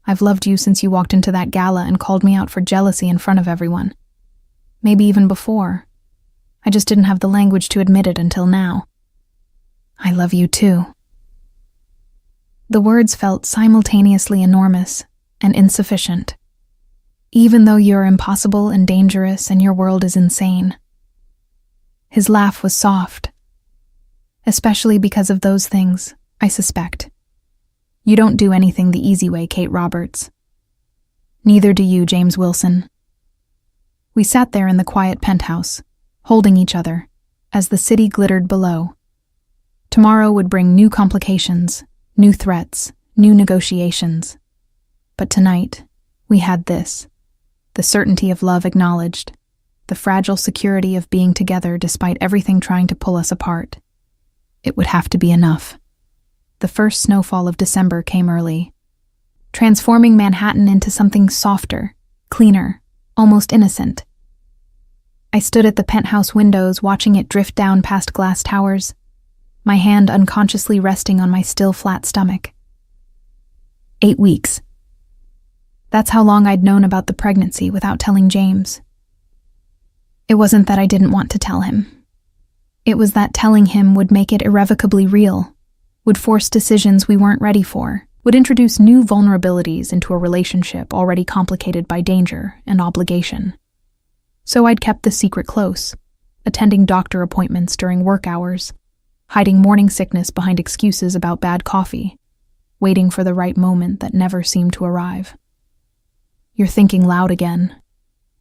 "I've loved you since you walked into that gala and called me out for jealousy in front of everyone. Maybe even before. I just didn't have the language to admit it until now." I love you too. The words felt simultaneously enormous and insufficient. Even though you're impossible and dangerous and your world is insane. His laugh was soft. Especially because of those things, I suspect. You don't do anything the easy way, Kate Roberts. Neither do you, James Wilson. We sat there in the quiet penthouse, holding each other, as the city glittered below. Tomorrow would bring new complications, new threats, new negotiations. But tonight, we had this. The certainty of love acknowledged, the fragile security of being together despite everything trying to pull us apart. It would have to be enough. The first snowfall of December came early, transforming Manhattan into something softer, cleaner, almost innocent. I stood at the penthouse windows watching it drift down past glass towers, my hand unconsciously resting on my still flat stomach. 8 weeks. That's how long I'd known about the pregnancy without telling James. It wasn't that I didn't want to tell him. It was that telling him would make it irrevocably real, would force decisions we weren't ready for, would introduce new vulnerabilities into a relationship already complicated by danger and obligation. So I'd kept the secret close, attending doctor appointments during work hours, hiding morning sickness behind excuses about bad coffee, waiting for the right moment that never seemed to arrive. You're thinking loud again.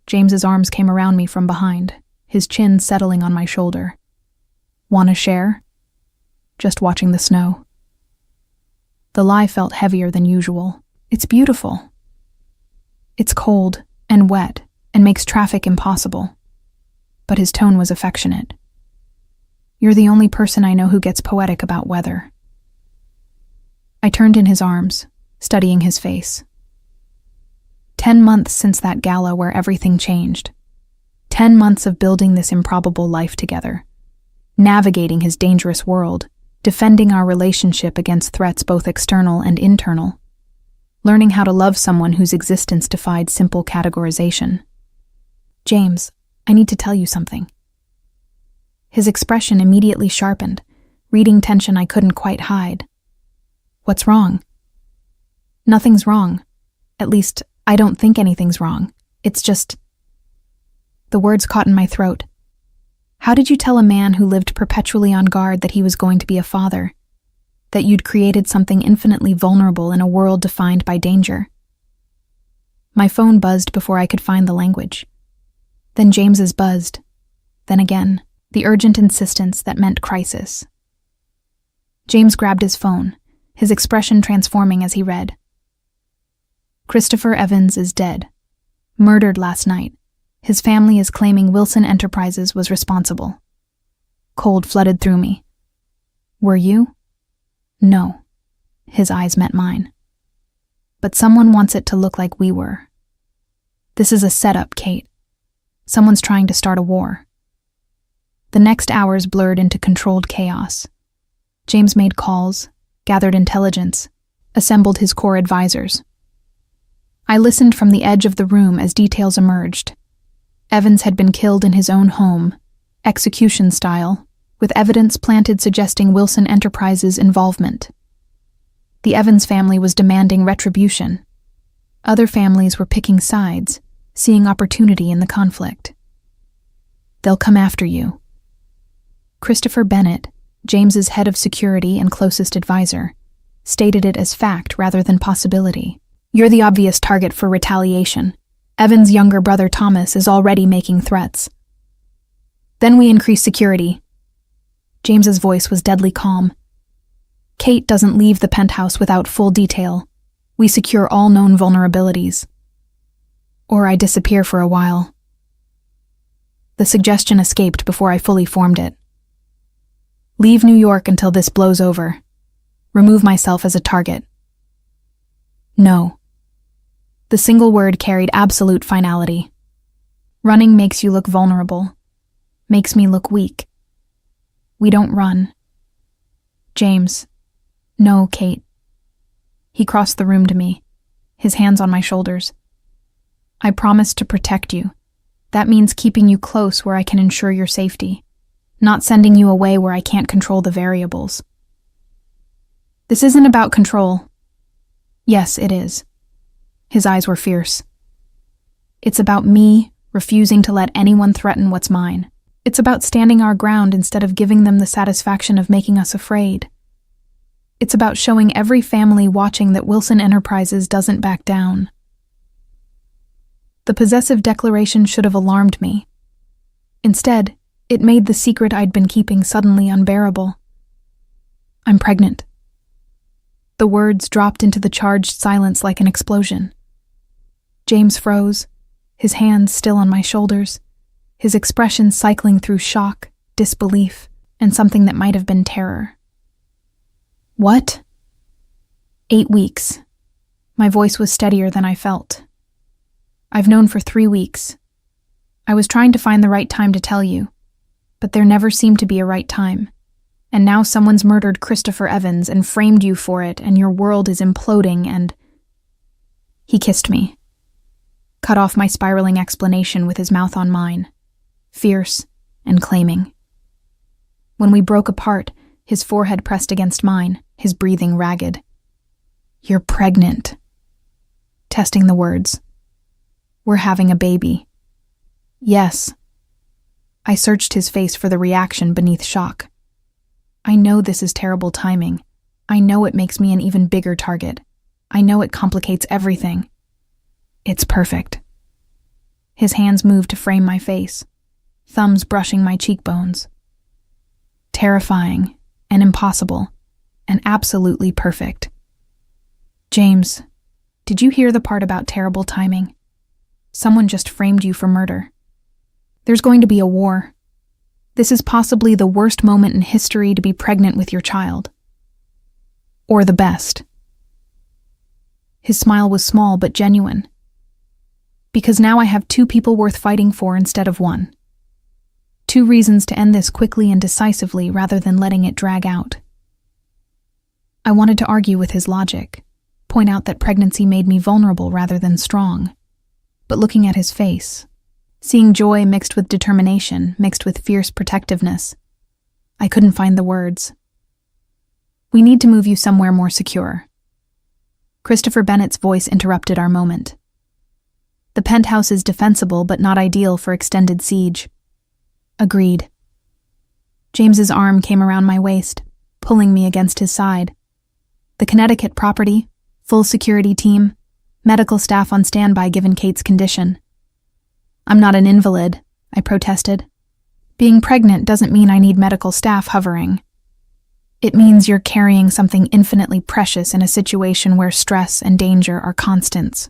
James's arms came around me from behind, his chin settling on my shoulder. Wanna share? Just watching the snow. The lie felt heavier than usual. It's beautiful. It's cold and wet and makes traffic impossible. But his tone was affectionate. You're the only person I know who gets poetic about weather. I turned in his arms, studying his face. 10 months since that gala where everything changed. 10 months of building this improbable life together. Navigating his dangerous world, defending our relationship against threats both external and internal. Learning how to love someone whose existence defied simple categorization. James, I need to tell you something. His expression immediately sharpened, reading tension I couldn't quite hide. What's wrong? Nothing's wrong. At least, I don't think anything's wrong. It's just... The words caught in my throat. How did you tell a man who lived perpetually on guard that he was going to be a father? That you'd created something infinitely vulnerable in a world defined by danger? My phone buzzed before I could find the language. Then James's buzzed. Then again, the urgent insistence that meant crisis. James grabbed his phone, his expression transforming as he read. Christopher Evans is dead. Murdered last night. His family is claiming Wilson Enterprises was responsible. Cold flooded through me. Were you? No. His eyes met mine. But someone wants it to look like we were. This is a setup, Kate. Someone's trying to start a war. The next hours blurred into controlled chaos. James made calls, gathered intelligence, assembled his core advisors. I listened from the edge of the room as details emerged. Evans had been killed in his own home, execution style, with evidence planted suggesting Wilson Enterprises' involvement. The Evans family was demanding retribution. Other families were picking sides, seeing opportunity in the conflict. They'll come after you. Christopher Bennett, James's head of security and closest advisor, stated it as fact rather than possibility. You're the obvious target for retaliation. Evan's younger brother Thomas is already making threats. Then we increase security. James's voice was deadly calm. Kate doesn't leave the penthouse without full detail. We secure all known vulnerabilities. Or I disappear for a while. The suggestion escaped before I fully formed it. Leave New York until this blows over. Remove myself as a target. No. The single word carried absolute finality. Running makes you look vulnerable. Makes me look weak. We don't run. James. No, Kate. He crossed the room to me, his hands on my shoulders. I promise to protect you. That means keeping you close where I can ensure your safety. not sending you away where I can't control the variables. This isn't about control. Yes, it is. His eyes were fierce. It's about me refusing to let anyone threaten what's mine. It's about standing our ground instead of giving them the satisfaction of making us afraid. It's about showing every family watching that Wilson Enterprises doesn't back down. The possessive declaration should have alarmed me. Instead, it made the secret I'd been keeping suddenly unbearable. I'm pregnant. The words dropped into the charged silence like an explosion. James froze, his hands still on my shoulders, his expression cycling through shock, disbelief, and something that might have been terror. What? 8 weeks. My voice was steadier than I felt. I've known for 3 weeks. I was trying to find the right time to tell you, but there never seemed to be a right time. And now someone's murdered Christopher Evans and framed you for it, and your world is imploding, and... He kissed me, cut off my spiraling explanation with his mouth on mine, fierce and claiming. When we broke apart, his forehead pressed against mine, his breathing ragged. You're pregnant. Testing the words. We're having a baby. Yes. I searched his face for the reaction beneath shock. I know this is terrible timing. I know it makes me an even bigger target. I know it complicates everything. It's perfect. His hands moved to frame my face, thumbs brushing my cheekbones. Terrifying and impossible and absolutely perfect. James, did you hear the part about terrible timing? Someone just framed you for murder. There's going to be a war. This is possibly the worst moment in history to be pregnant with your child. Or the best. His smile was small but genuine. Because now I have 2 people worth fighting for instead of 1. 2 reasons to end this quickly and decisively rather than letting it drag out. I wanted to argue with his logic, point out that pregnancy made me vulnerable rather than strong. But looking at his face, seeing joy mixed with determination, mixed with fierce protectiveness, I couldn't find the words. We need to move you somewhere more secure. Christopher Bennett's voice interrupted our moment. The penthouse is defensible but not ideal for extended siege. Agreed. James's arm came around my waist, pulling me against his side. The Connecticut property, full security team, medical staff on standby given Kate's condition. I'm not an invalid, I protested. Being pregnant doesn't mean I need medical staff hovering. It means you're carrying something infinitely precious in a situation where stress and danger are constants.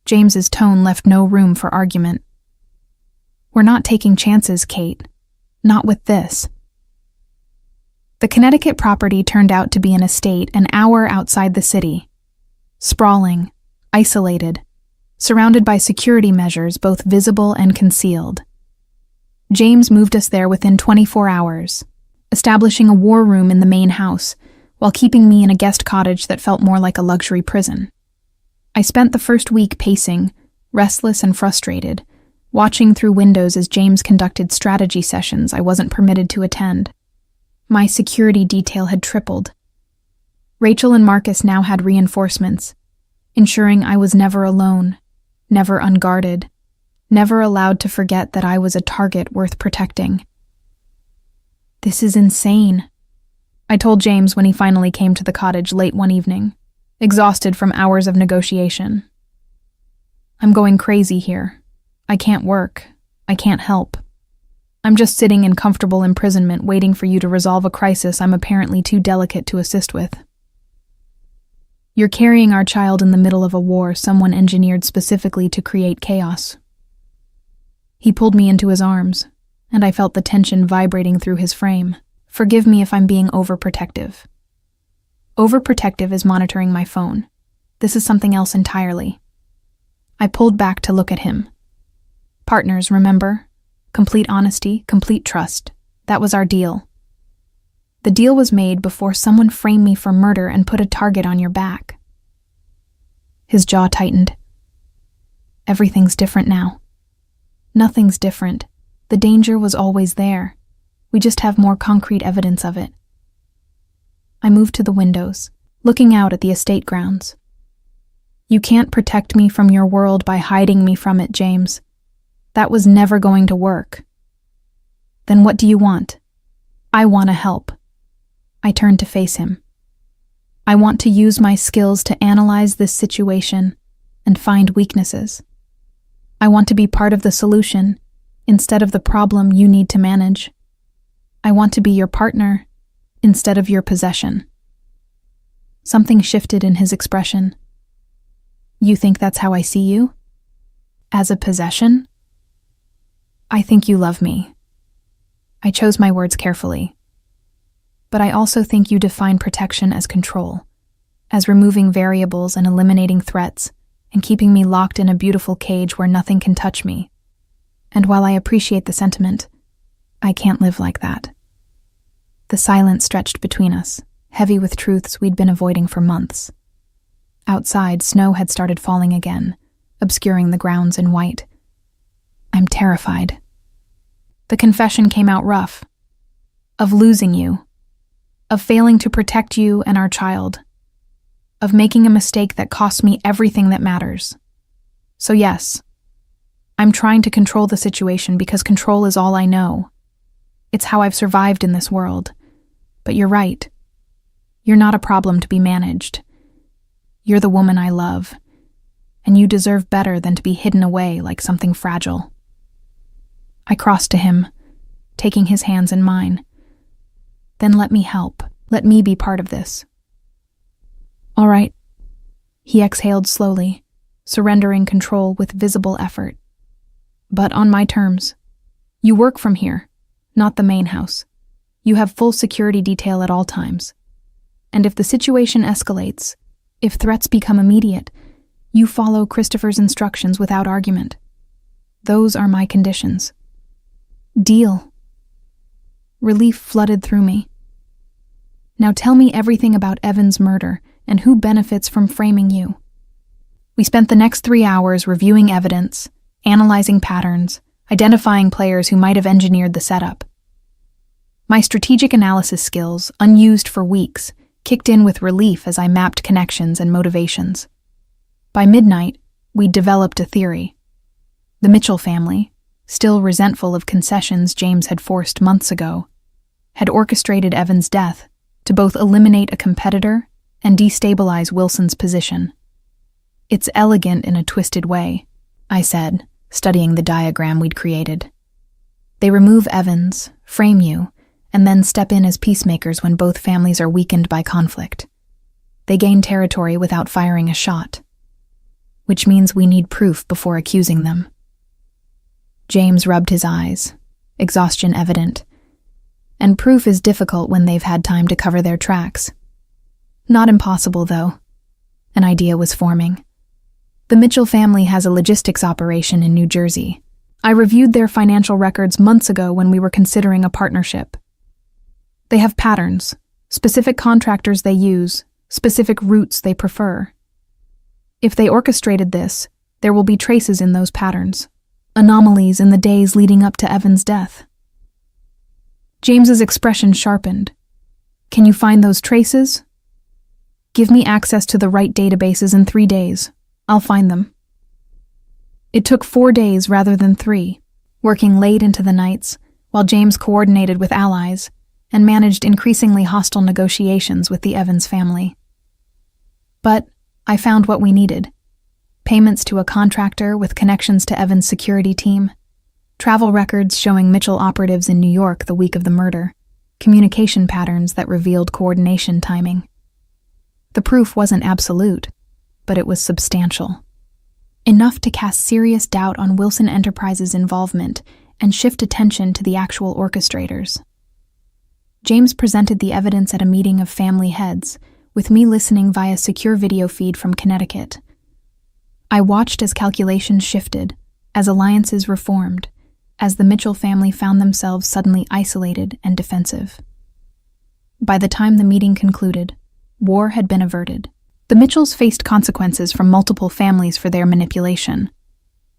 James's tone left no room for argument. We're not taking chances, Kate. Not with this. The Connecticut property turned out to be an estate an hour outside the city. Sprawling, isolated, surrounded by security measures both visible and concealed. James moved us there within 24 hours, establishing a war room in the main house, while keeping me in a guest cottage that felt more like a luxury prison. I spent the first week pacing, restless and frustrated, watching through windows as James conducted strategy sessions I wasn't permitted to attend. My security detail had tripled. Rachel and Marcus now had reinforcements, ensuring I was never alone, never unguarded, never allowed to forget that I was a target worth protecting. This is insane, I told James when he finally came to the cottage late one evening, exhausted from hours of negotiation. I'm going crazy here. I can't work. I can't help. I'm just sitting in comfortable imprisonment waiting for you to resolve a crisis I'm apparently too delicate to assist with. You're carrying our child in the middle of a war someone engineered specifically to create chaos. He pulled me into his arms, and I felt the tension vibrating through his frame. Forgive me if I'm being overprotective. Overprotective is monitoring my phone. This is something else entirely. I pulled back to look at him. Partners, remember? Complete honesty, complete trust. That was our deal. The deal was made before someone framed me for murder and put a target on your back. His jaw tightened. Everything's different now. Nothing's different. The danger was always there. We just have more concrete evidence of it. I moved to the windows, looking out at the estate grounds. You can't protect me from your world by hiding me from it, James. That was never going to work. Then what do you want? I want to help. I turned to face him. I want to use my skills to analyze this situation and find weaknesses. I want to be part of the solution instead of the problem you need to manage. I want to be your partner instead of your possession. Something shifted in his expression. You think that's how I see you? As a possession? I think you love me. I chose my words carefully. But I also think you define protection as control, as removing variables and eliminating threats, and keeping me locked in a beautiful cage where nothing can touch me. And while I appreciate the sentiment, I can't live like that. The silence stretched between us, heavy with truths we'd been avoiding for months. Outside, snow had started falling again, obscuring the grounds in white. I'm terrified. The confession came out rough. Of losing you. Of failing to protect you and our child. Of making a mistake that cost me everything that matters. So yes, I'm trying to control the situation because control is all I know. It's how I've survived in this world. But you're right. You're not a problem to be managed. You're the woman I love, and you deserve better than to be hidden away like something fragile. I crossed to him, taking his hands in mine. Then let me help. Let me be part of this. All right. He exhaled slowly, surrendering control with visible effort. But on my terms. You work from here, not the main house. You have full security detail at all times. And if the situation escalates, if threats become immediate, you follow Christopher's instructions without argument. Those are my conditions. Deal. Relief flooded through me. Now tell me everything about Evan's murder and who benefits from framing you. We spent the next 3 hours reviewing evidence, analyzing patterns, identifying players who might have engineered the setup. My strategic analysis skills, unused for weeks, kicked in with relief as I mapped connections and motivations. By midnight, we'd developed a theory. The Mitchell family, still resentful of concessions James had forced months ago, had orchestrated Evan's death to both eliminate a competitor and destabilize Wilson's position. It's elegant in a twisted way, I said, studying the diagram we'd created. They remove Evans, frame you, and then step in as peacemakers when both families are weakened by conflict. They gain territory without firing a shot, which means we need proof before accusing them. James rubbed his eyes, exhaustion evident. And proof is difficult when they've had time to cover their tracks. Not impossible, though. An idea was forming. The Mitchell family has a logistics operation in New Jersey. I reviewed their financial records months ago when we were considering a partnership. They have patterns, specific contractors they use, specific routes they prefer. If they orchestrated this, there will be traces in those patterns, anomalies in the days leading up to Evan's death. James's expression sharpened. Can you find those traces? Give me access to the right databases in 3 days. I'll find them. It took 4 days rather than 3, working late into the nights, while James coordinated with allies and managed increasingly hostile negotiations with the Evans family. But I found what we needed. Payments to a contractor with connections to Evans' security team, travel records showing Mitchell operatives in New York the week of the murder, communication patterns that revealed coordination timing. The proof wasn't absolute, but it was substantial. Enough to cast serious doubt on Wilson Enterprises' involvement and shift attention to the actual orchestrators. James presented the evidence at a meeting of family heads, with me listening via secure video feed from Connecticut. I watched as calculations shifted, as alliances reformed, as the Mitchell family found themselves suddenly isolated and defensive. By the time the meeting concluded, war had been averted. The Mitchells faced consequences from multiple families for their manipulation,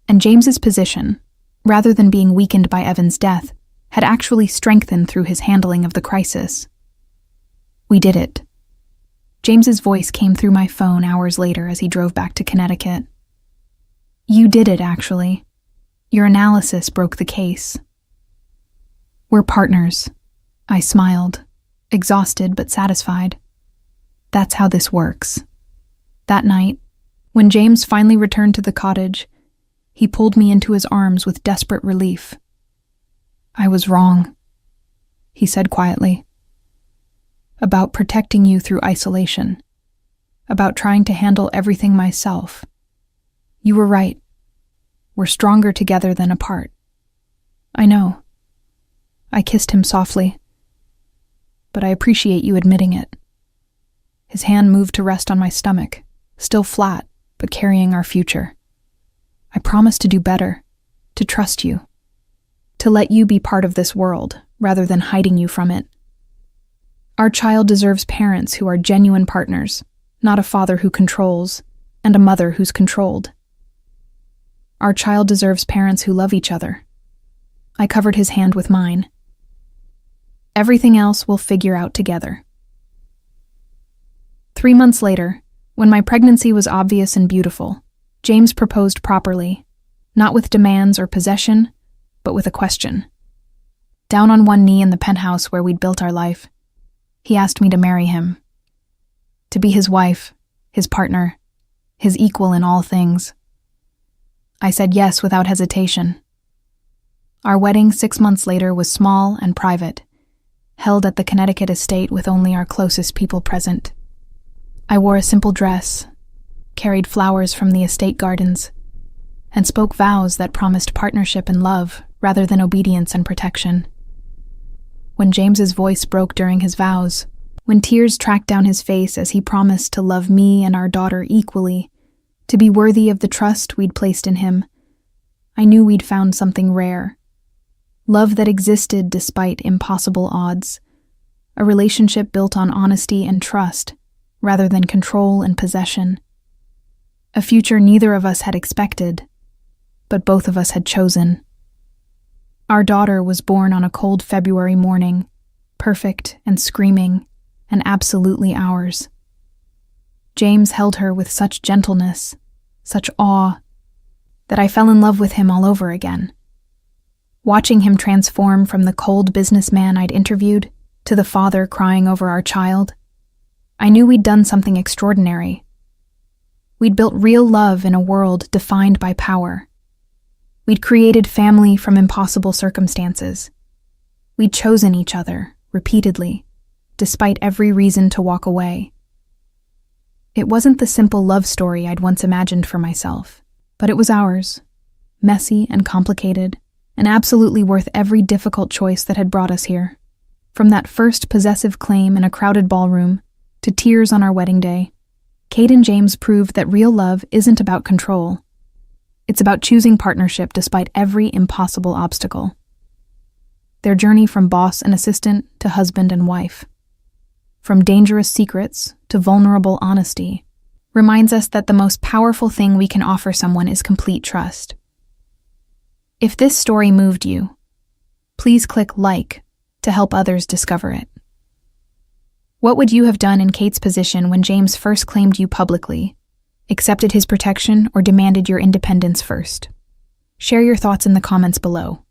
and James's position, rather than being weakened by Evan's death, had actually strengthened through his handling of the crisis. We did it. James's voice came through my phone hours later as he drove back to Connecticut. You did it, actually. Your analysis broke the case. We're partners. I smiled, exhausted but satisfied. That's how this works. That night, when James finally returned to the cottage, he pulled me into his arms with desperate relief. I was wrong, he said quietly. About protecting you through isolation. About trying to handle everything myself. You were right. We're stronger together than apart. I know. I kissed him softly. But I appreciate you admitting it. His hand moved to rest on my stomach, still flat, but carrying our future. I promise to do better, to trust you, to let you be part of this world rather than hiding you from it. Our child deserves parents who are genuine partners, not a father who controls, and a mother who's controlled. Our child deserves parents who love each other. I covered his hand with mine. Everything else we'll figure out together. 3 months later, when my pregnancy was obvious and beautiful, James proposed properly, not with demands or possession, but with a question. Down on one knee in the penthouse where we'd built our life, he asked me to marry him. To be his wife, his partner, his equal in all things. I said yes without hesitation. Our wedding 6 months later was small and private, held at the Connecticut estate with only our closest people present. I wore a simple dress, carried flowers from the estate gardens, and spoke vows that promised partnership and love rather than obedience and protection. When James's voice broke during his vows, when tears tracked down his face as he promised to love me and our daughter equally, to be worthy of the trust we'd placed in him, I knew we'd found something rare. Love that existed despite impossible odds. A relationship built on honesty and trust, rather than control and possession. A future neither of us had expected, but both of us had chosen. Our daughter was born on a cold February morning, perfect and screaming, and absolutely ours. James held her with such gentleness, such awe, that I fell in love with him all over again. Watching him transform from the cold businessman I'd interviewed to the father crying over our child, I knew we'd done something extraordinary. We'd built real love in a world defined by power. We'd created family from impossible circumstances. We'd chosen each other, repeatedly, despite every reason to walk away. It wasn't the simple love story I'd once imagined for myself, but it was ours, messy and complicated, and absolutely worth every difficult choice that had brought us here. From that first possessive claim in a crowded ballroom to tears on our wedding day, Kate and James proved that real love isn't about control. It's about choosing partnership despite every impossible obstacle. Their journey from boss and assistant to husband and wife, from dangerous secrets to vulnerable honesty, reminds us that the most powerful thing we can offer someone is complete trust. If this story moved you, please click like to help others discover it. What would you have done in Kate's position when James first claimed you publicly, accepted his protection, or demanded your independence first? Share your thoughts in the comments below.